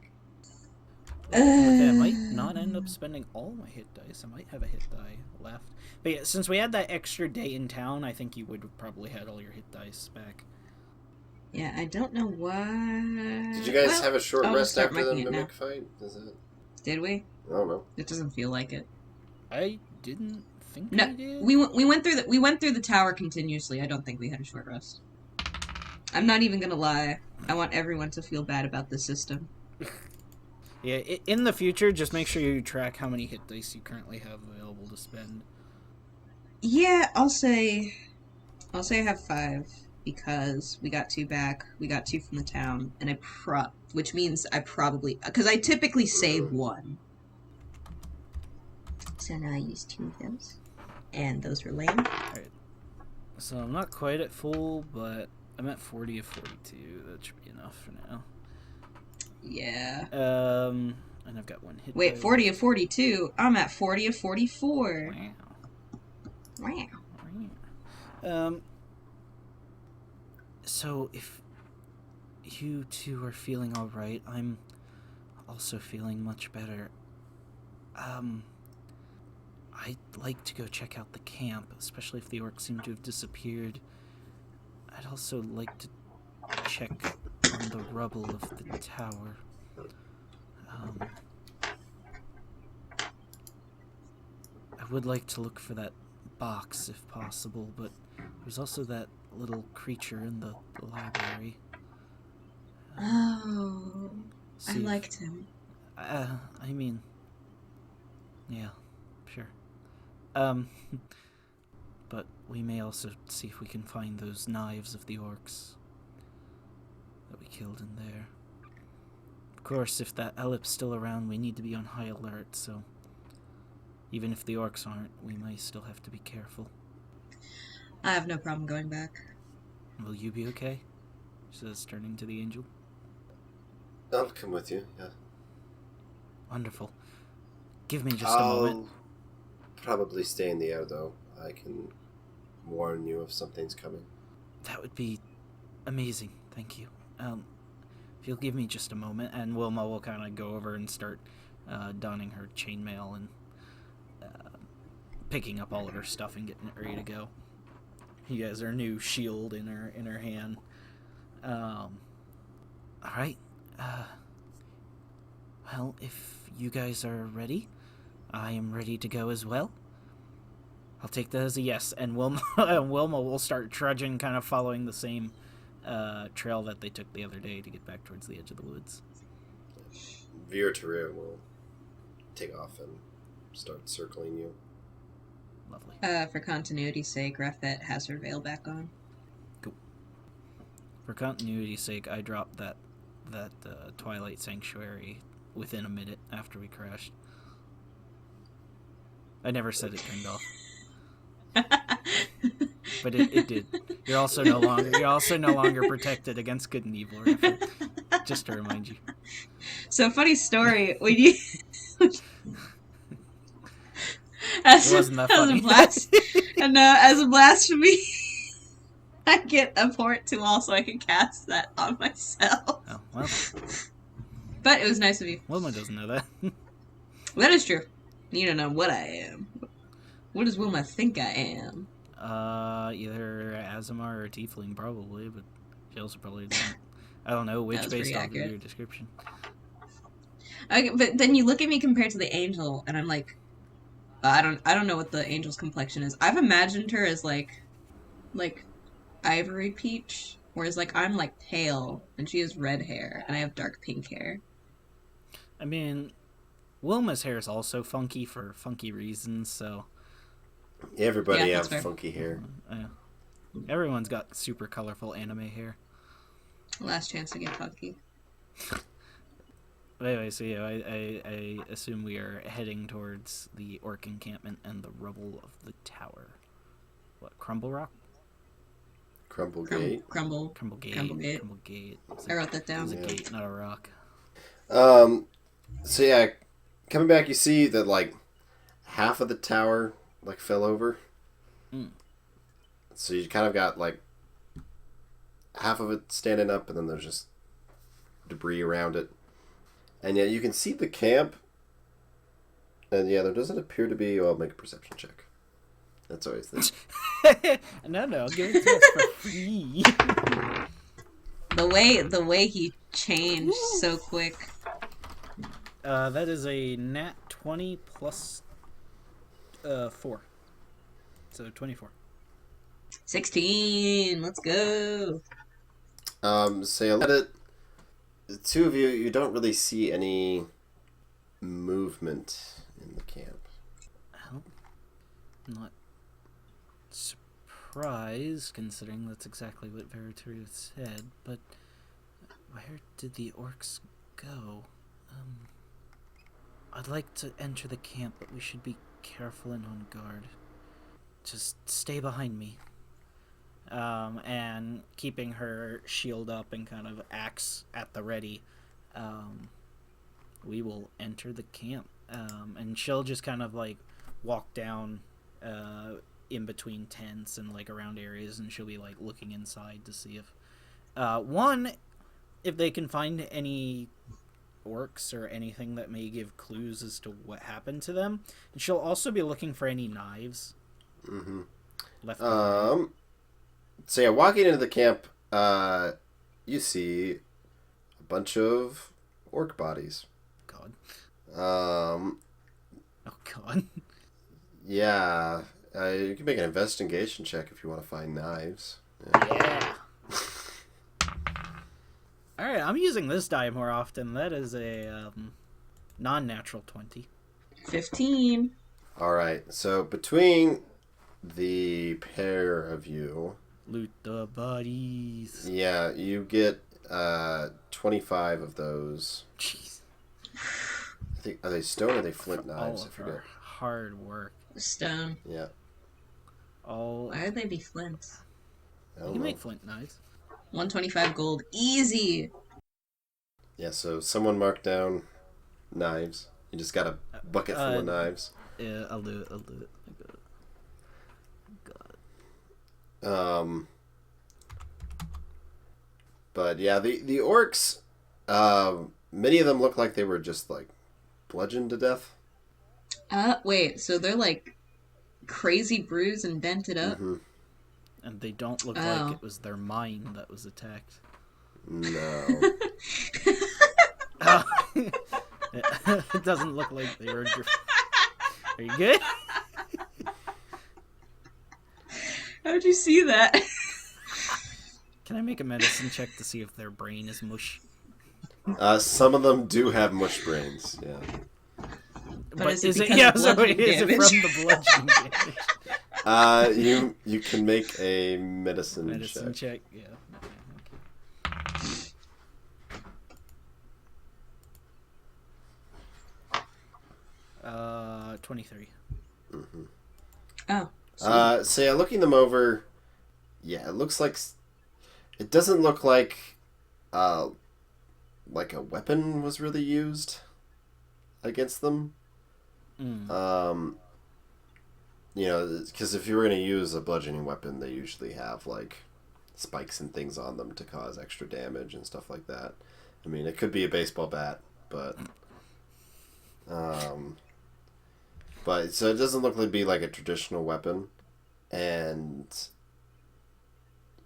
Okay, I might not end up spending all my hit dice. I might have a hit die left. But yeah, since we had that extra day in town, I think you would have probably had all your hit dice back. Yeah, I don't know why. Did you guys have a short I'll rest start after the making it mimic fight? Is it? Did we? I don't know. It doesn't feel like it. I didn't think No, we did. we went through the tower continuously. I don't think we had a short rest. I'm not even gonna lie. I want everyone to feel bad about the system. Yeah, in the future, just make sure you track how many hit dice you currently have available to spend. Yeah, I'll say I have 5 because we got 2 back. We got 2 from the town, and which means I probably, because I typically save 1. So now I use 2 of those, and those were lame. Alright. So I'm not quite at full, but I'm at 40 of 42. That should be enough for now. Yeah. And I've got 1 hit. Wait, 40 of 42. I'm at 40 of 44. Wow. Wow. So if you two are feeling all right, I'm also feeling much better. I'd like to go check out the camp, especially if the orcs seem to have disappeared. I'd also like to check on the rubble of the tower. I would like to look for that box if possible, but there's also that little creature in the library. Oh, I See if- liked him. I mean, yeah, sure. But we may also see if we can find those knives of the orcs that we killed in there. Of course, if that ellip's still around, we need to be on high alert, so even if the orcs aren't, we may still have to be careful. I have no problem going back. Will you be okay? She says, turning to the angel. I'll come with you, yeah. Wonderful. Give me just a moment. Probably stay in the air, though. I can warn you if something's coming. That would be amazing. Thank you. If you'll give me just a moment, and Wilma will kind of go over and start donning her chainmail and picking up all of her stuff and getting it ready to go. He has her new shield in her hand. All right. Well, if you guys are ready, I am ready to go as well. I'll take that as a yes. And Wilma will start trudging, kind of following the same trail that they took the other day to get back towards the edge of the woods. Veer Tarir will take off and start circling you. Lovely. For continuity's sake, Raffet has her veil back on. Cool. For continuity's sake, I dropped that Twilight Sanctuary within a minute after we crashed. I never said it turned off. But it did. You're also no longer protected against good and evil, Raffet. Just to remind you. So, funny story. When you as a blasphemy, I get a port to all so I can cast that on myself. Oh, well. But it was nice of you. Wilma doesn't know that. That is true. You don't know what I am. What does Wilma think I am? Either Azamar or Tiefling, probably, but she also probably doesn't. I don't know which based off of your description. Okay, but then you look at me compared to the angel, and I'm like, I don't know what the angel's complexion is. I've imagined her as like ivory peach, whereas like I'm like pale, and she has red hair, and I have dark pink hair. I mean, Wilma's hair is also funky for funky reasons, so... Everybody has funky hair. Everyone's got super colorful anime hair. Last chance to get funky. Anyway, so yeah, I assume we are heading towards the orc encampment and the rubble of the tower. What, Crumble Rock? Crumble Gate. Crumble Gate. I wrote that down. It's a gate, not a rock. So yeah, coming back, you see that like half of the tower like fell over. So you kind of got like half of it standing up, and then there's just debris around it. And yet you can see the camp, and yeah, there doesn't appear to be. Well, make a perception check. That's always the. No, give it to us for free. The way he changed so quick. That is a nat 20 plus 4. So 24. 16. Let's go. Say so it. The two of you don't really see any movement in the camp. Well, I'm not surprised, considering that's exactly what Veritarius said, but where did the orcs go? I'd like to enter the camp, but we should be careful and on guard. Just stay behind me. And keeping her shield up and kind of axe at the ready, we will enter the camp. And she'll just kind of like walk down in between tents and like around areas, and she'll be like looking inside to see if they can find any orcs or anything that may give clues as to what happened to them. And she'll also be looking for any knives. Mm-hmm. Left behind. So yeah, walking into the camp, you see a bunch of orc bodies. God. Oh God. Yeah, you can make an investigation check if you want to find knives. Yeah. All right, I'm using this die more often. That is a non-natural 20. 15. All right, so between the pair of you, loot the bodies. Yeah, you get 25 of those. Jeez. I think, are they stone or are they flint knives? I forget. Hard work. Stone. Yeah. Why would they be flint? You can make flint knives. 125 gold. Easy! Yeah, so someone marked down knives. You just got a bucket full of knives. Yeah, I'll do it. But yeah, the orcs, many of them look like they were just like bludgeoned to death. Wait, so they're like crazy bruised and dented up? Mm-hmm. And they don't look like it was their mind that was attacked. No. It doesn't look like they were... Are you good? How'd you see that? Can I make a medicine check to see if their brain is mush? Some of them do have mush brains. Yeah. But is it yeah? because So of bludgeoning is it damage? from the bludgeoning damage? You can make a medicine Medicine check. check. Yeah. Okay. 23. Mm-hmm. Oh. So yeah, looking them over, yeah, it looks like it doesn't look like a weapon was really used against them. You know, because if you were going to use a bludgeoning weapon, they usually have like spikes and things on them to cause extra damage and stuff like that. I mean, it could be a baseball bat, but so it doesn't look like be like a traditional weapon, and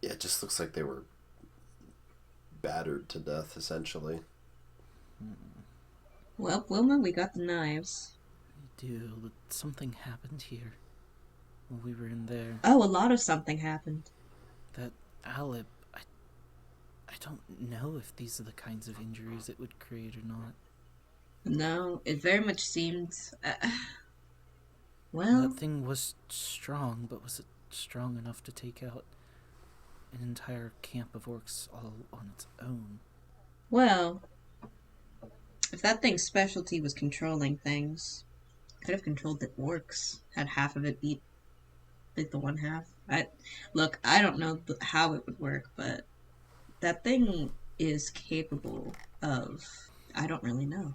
yeah, it just looks like they were battered to death essentially. Well, Wilma, we got the knives. We do, but something happened here when we were in there. Oh, a lot of something happened. That Alip, I don't know if these are the kinds of injuries it would create or not. No, it very much seemed... well... That thing was strong, but was it strong enough to take out an entire camp of orcs all on its own? Well, if that thing's specialty was controlling things, it could have controlled the orcs. Had half of it beat the one half. Look, I don't know how it would work, but that thing is capable of... I don't really know.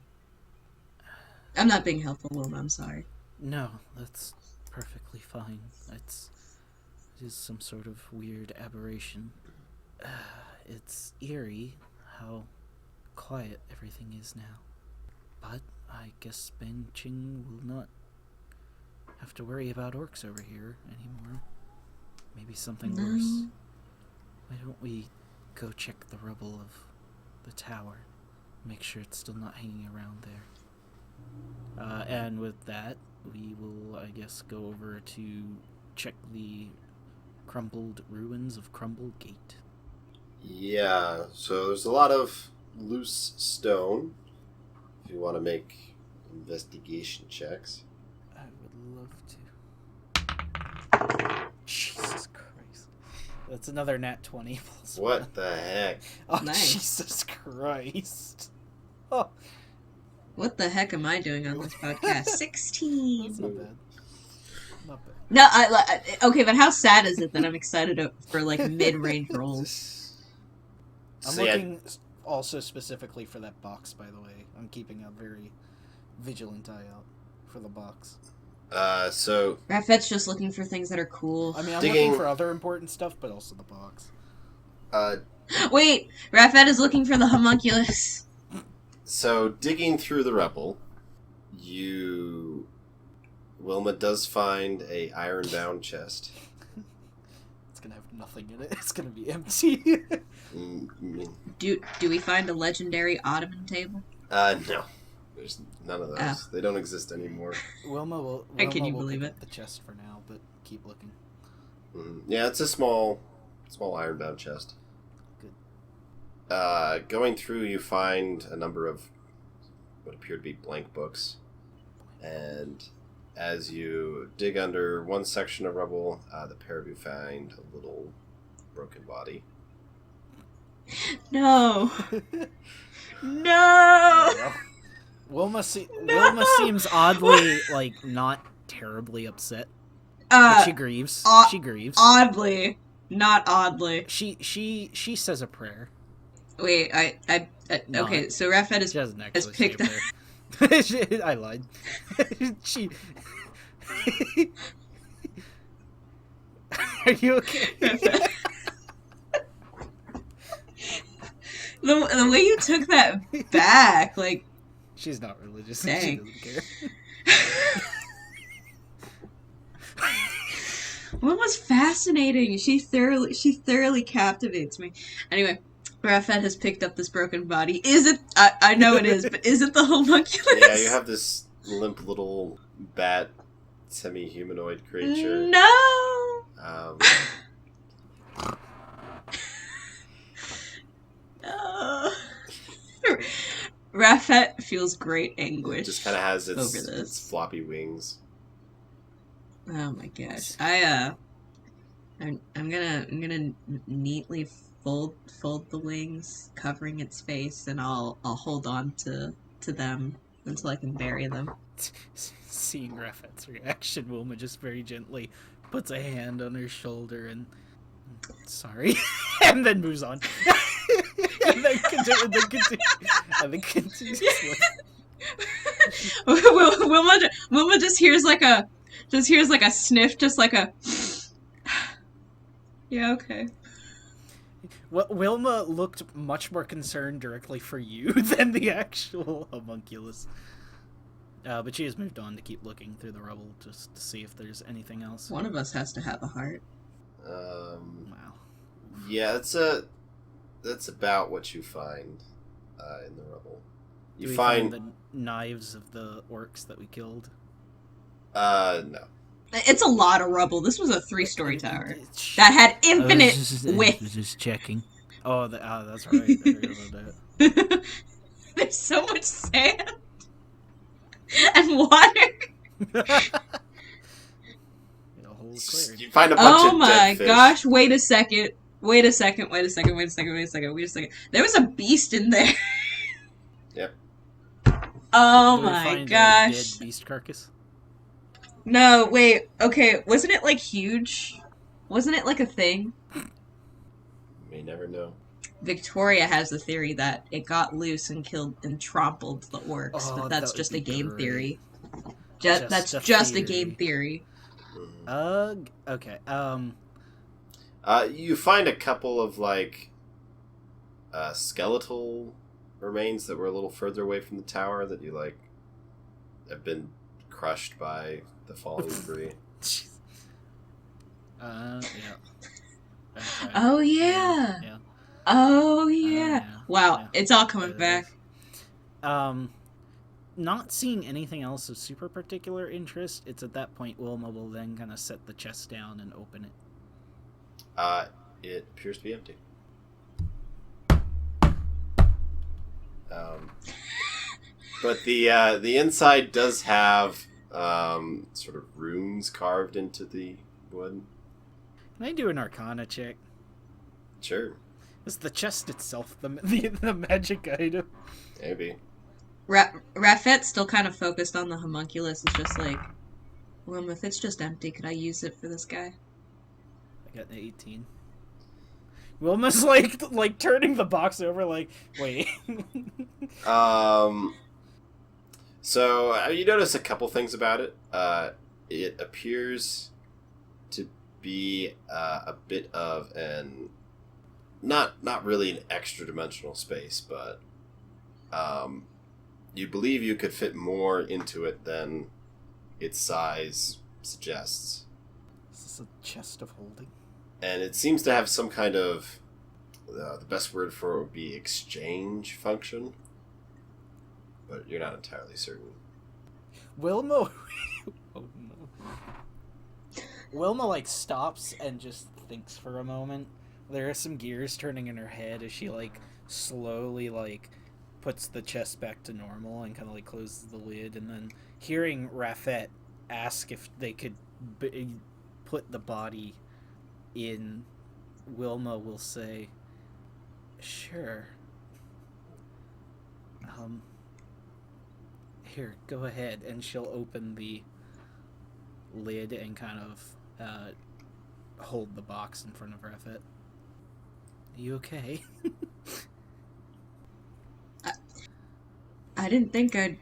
I'm not being helpful, Wilma, I'm sorry. No, that's perfectly fine. It is some sort of weird aberration. It's eerie how quiet everything is now. But I guess Benching will not have to worry about orcs over here anymore. Maybe something worse. Why don't we go check the rubble of the tower? Make sure it's still not hanging around there. And with that, we will, I guess, go over to check the crumbled ruins of Crumble Gate. Yeah, so there's a lot of loose stone. If you want to make investigation checks. I would love to. Jesus Christ. That's another nat 20 plus What 1. the heck? Oh, Nice. Jesus Christ. Oh, What the heck am I doing on this podcast? 16! that's not bad. Not bad. No, okay, but how sad is it that I'm excited for, like, mid-range rolls? I'm So, yeah, looking also specifically for that box, by the way. I'm keeping a very vigilant eye out for the box. so Rafet's just looking for things that are cool. I mean, I'm Digging- looking for other important stuff, but also the box. Wait! Rafet is looking for the homunculus. So digging through the rubble, Wilma does find a Ironbound Chest. It's gonna have nothing in it. It's gonna be empty. Do we find a legendary ottoman table? No. There's none of those. Oh. They don't exist anymore. Wilma Can you will believe pick it? up the chest for now, but keep looking. Yeah, it's a small Ironbound Chest. Good. Going through, you find a number of what appear to be blank books. And as you dig under one section of rubble, the pair of you find a little broken body. No! No! Wilma seems oddly, like, not terribly upset. But she grieves. She grieves. Oddly. Not oddly. She says a prayer. Wait, okay, so Rafet She doesn't has actually picked say a prayer. I lied. She... Are you okay? The way you took that back, like... She's not religious. Dang. She doesn't care. What was fascinating? She thoroughly captivates me. Anyway, Rafet has picked up this broken body. Is it... I know it is, but is it the homunculus? Yeah, you have this limp little bat, semi-humanoid creature. No! Rafet feels great anguish. Just kind of has over its this. floppy wings. Oh my gosh. I'm gonna neatly fold the wings, covering its face, and I'll hold on to them until I can bury them. Seeing Rafet's reaction, Wilma just very gently puts a hand on her shoulder and sorry, and then moves on. and then continues. Wilma just hears like a sniff, just like a yeah, okay. Well, Wilma looked much more concerned directly for you than the actual homunculus. But she has moved on to keep looking through the rubble just to see if there's anything else. One of us has to have a heart. Wow. Yeah, that's about what you find in the rubble. You find the knives of the orcs that we killed. No. It's a lot of rubble. This was a 3-story tower that had infinite width. Just checking. Oh, that's right. I forgot about that. There's so much sand and water. You find a bunch of dead fish. Gosh! Wait a second. There was a beast in there. Yep. Oh Did we my find gosh! A dead beast carcass? No, wait. Okay, wasn't it like huge? Wasn't it like a thing? May never know. Victoria has the theory that it got loose and killed and trampled the orcs, but that's just a game theory. That's just a game theory. Okay. You find a couple of like skeletal remains that were a little further away from the tower that you like have been crushed by the falling debris. Yeah. Okay. Oh yeah. Yeah. Oh yeah. Wow, yeah. it's all coming back. Not seeing anything else of super particular interest, it's at that point Wilma will then kind of set the chest down and open it. It appears to be empty. But the inside does have sort of runes carved into the wood. Can I do an Arcana check? Sure. Is the chest itself the magic item? Maybe. Rafet's still kind of focused on the homunculus. It's just like, well, if it's just empty, could I use it for this guy? I got an 18. Wilma's like turning the box over, like, wait. So you notice a couple things about it. It appears to be a bit of an not really an extra dimensional space, but you believe you could fit more into it than its size suggests. Is this a chest of holding? And it seems to have some kind of the best word for it would be exchange function, but you're not entirely certain. Wilma oh no. Wilma like stops and just thinks for a moment. There are some gears turning in her head as she like slowly like puts the chest back to normal and kind of like closes the lid, and then hearing Rafet ask if they could put the body in, Wilma will say, "Sure. Here, go ahead," and she'll open the lid and kind of hold the box in front of Rafet. You okay? I didn't think it'd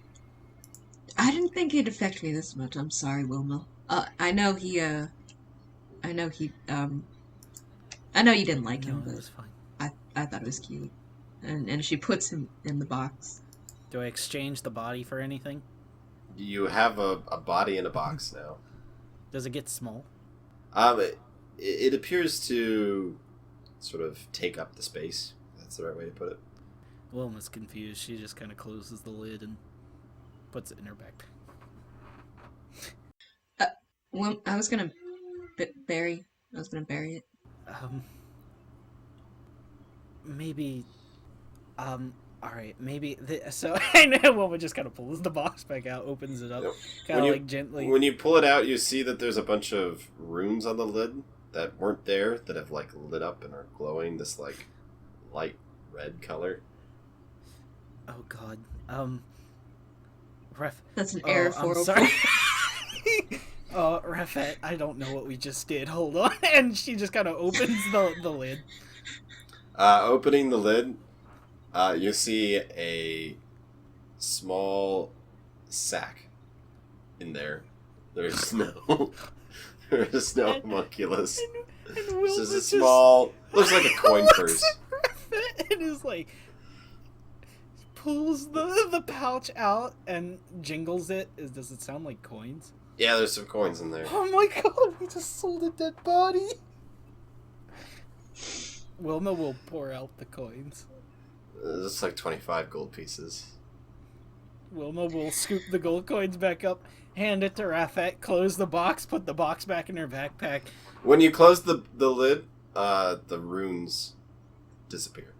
affect me this much. I'm sorry, Wilma. I know you didn't like him, No, it but was fine. I thought it was cute. And she puts him in the box. Do I exchange the body for anything? You have a body in a box now. Does it get small? It appears to sort of take up the space. That's the right way to put it. Wilma's confused. She just kind of closes the lid and puts it in her backpack. Well, I was gonna bury it. maybe, all right, maybe. So and then Wilma just kind of pulls the box back out, opens it up, kind of like gently. When you pull it out, you see that there's a bunch of runes on the lid that weren't there that have like lit up and are glowing this like light red color. Oh God, That's an error 404. Sorry. Rafet, I don't know what we just did. Hold on. And she just kind of opens the lid. Opening the lid, you see a small sack in there. There's no homunculus. And This is a small, looks like a coin purse. And is like, pulls the pouch out and jingles it. Does it sound like coins? Yeah, there's some coins in there. Oh my God, we just sold a dead body. Wilma will pour out the coins. It's like 25 gold pieces. Wilma will scoop the gold coins back up, hand it to Rafet, close the box, put the box back in her backpack. When you close the lid, the runes disappear.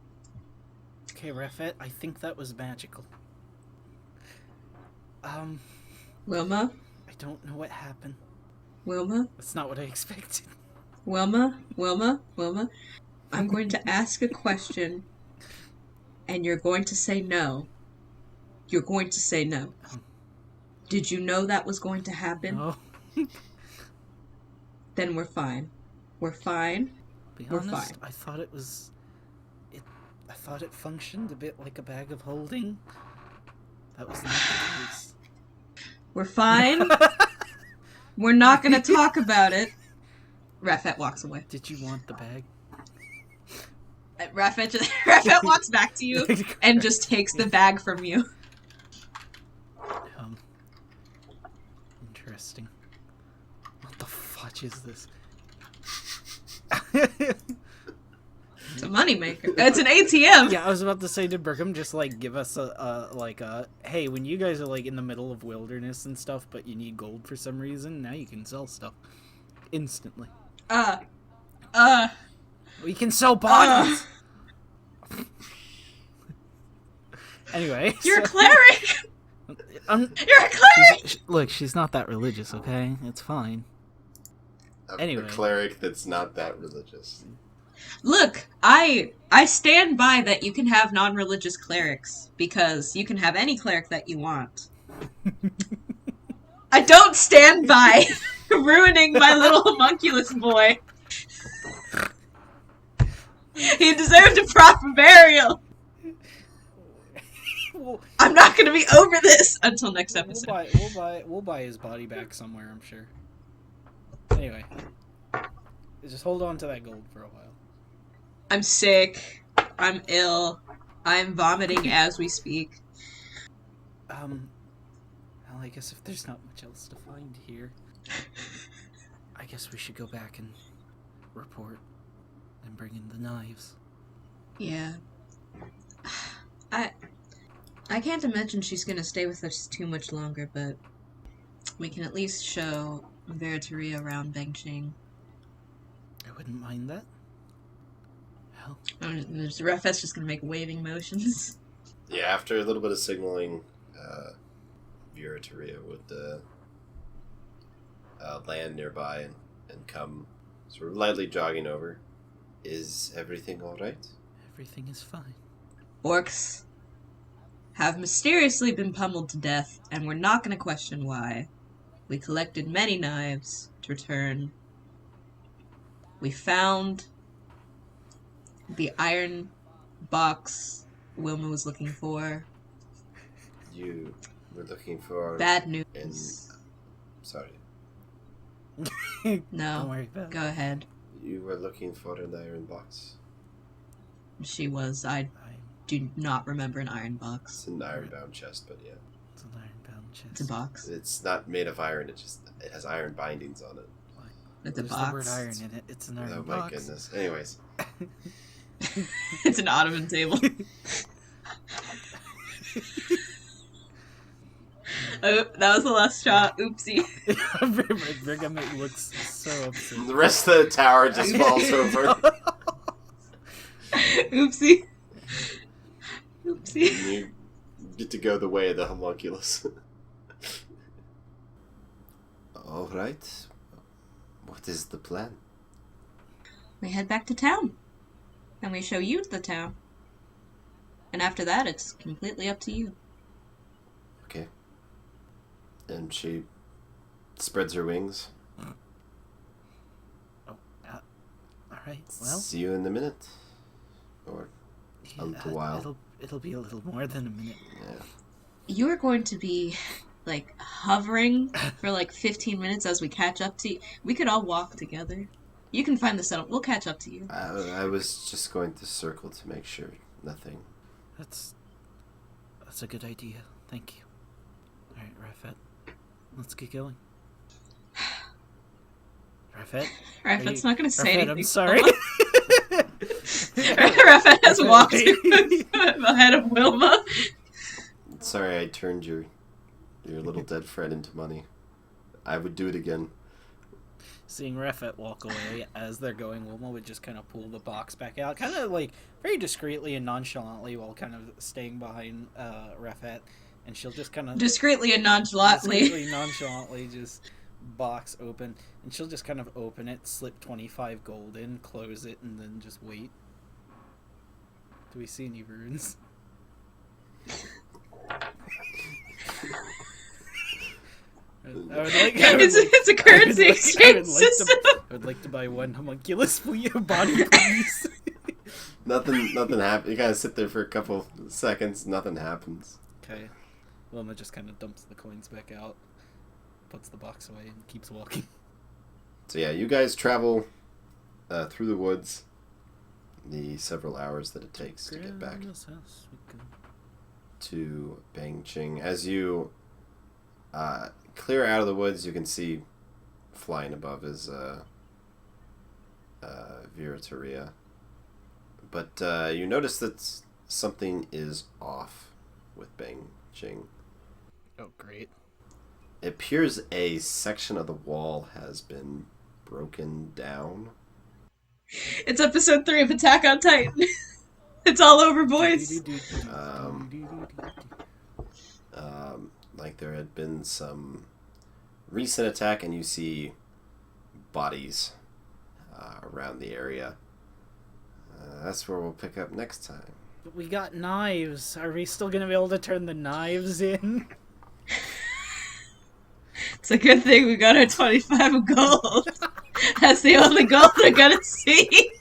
Okay, Rafet, I think that was magical. Wilma? I don't know what happened. Wilma? That's not what I expected. Wilma? I'm going to ask a question, and you're going to say no. You're going to say no. Did you know that was going to happen? No. Then we're fine. We're fine. Be We're honest, fine. I thought it was... I thought it functioned a bit like a bag of holding. That was not the case. We're fine. We're not going to talk about it. Rafet walks away. Did you want the bag? Rafet walks back to you and just takes the bag from you. Interesting. What the fudge is this? It's a moneymaker. It's an ATM. Yeah, I was about to say, did Brigham just like give us a hey, when you guys are like in the middle of wilderness and stuff, but you need gold for some reason, now you can sell stuff instantly. We can sell bodies. Anyway, you're a cleric. You're a cleric. Look, she's not that religious. Okay, it's fine. A cleric that's not that religious. Look, I stand by that you can have non-religious clerics, because you can have any cleric that you want. I don't stand by ruining my little homunculus boy. He deserved a proper burial. I'm not going to be over this until next episode. We'll buy his body back somewhere, I'm sure. Anyway, just hold on to that gold for a while. I'm sick. I'm ill. I'm vomiting as we speak. Well, I guess if there's not much else to find here, I guess we should go back and report and bring in the knives. Yeah. I can't imagine she's gonna stay with us too much longer, but we can at least show Veritaria around Bengching. I wouldn't mind that. Hell. Refet's just gonna make waving motions. Yeah, after a little bit of signaling, Veritaria would land nearby and come sort of lightly jogging over. Is everything alright? Everything is fine. Orcs have mysteriously been pummeled to death, and we're not going to question why. We collected many knives to return. We found the iron box Wilma was looking for. You were looking for... Bad news. Sorry. No, Don't worry about it. Go ahead. You were looking for an iron box? She was. I do not remember an iron box. It's an Ironbound Chest, but yeah. It's an Ironbound Chest. It's a box. It's not made of iron, it has iron bindings on it. It's a There's box. the word iron in it. It's an iron box. Oh my goodness. Anyways. It's an ottoman table. Oh, that was the last shot. Oopsie. Brigham looks so upset. The rest of the tower just falls over. Oopsie. Oopsie. You get to go the way of the homunculus. All right. What is the plan? We head back to town. And we show you the town. And after that, it's completely up to you. Okay. And she spreads her wings. Oh, all right. Well, see you in a minute. Or a little while. It'll be a little more than a minute. Yeah. You're going to be, like, hovering for, like, 15 minutes as we catch up to you. We could all walk together. You can find the settlement. We'll catch up to you. I was just going to circle to make sure nothing. That's a good idea. Thank you. All right, Rafet. Let's get going. Rafet? Rafet's not going to say Rafet, anything. I'm sorry. Rafet has walked ahead of Wilma. Sorry, I turned your little dead friend into money. I would do it again. Seeing Rafet walk away as they're going, Wilma would just kind of pull the box back out, kind of like very discreetly and nonchalantly, while kind of staying behind Rafet, and she'll just kind of discreetly and nonchalantly just box open, and she'll just kind of open it, slip 25 gold in, close it, and then just wait. Do we see any runes? It's a currency exchange system. I would like to buy one homunculus body, please. Nothing happens. You gotta sit there for a couple seconds. Nothing happens. Okay. Wilma just kind of dumps the coins back out, puts the box away, and keeps walking. So yeah, you guys travel through the woods. The several hours that it takes to get back to Bangching. As you clear out of the woods, you can see flying above is Viratoria. But you notice that something is off with Bangching. Oh, great. It appears a section of the wall has been broken down. It's episode 3 of Attack on Titan. It's all over, boys. Like there had been some recent attack, and you see bodies around the area. That's where we'll pick up next time. But we got knives. Are we still gonna be able to turn the knives in? It's a good thing we got our 25 of gold. That's the only gold they're gonna see.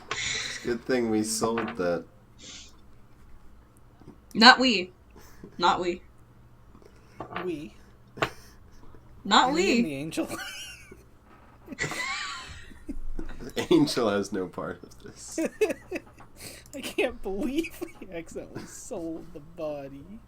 It's a good thing we sold that. Not we. Not we. We. Not we. The angel. The angel has no part of this. I can't believe we accidentally sold the body.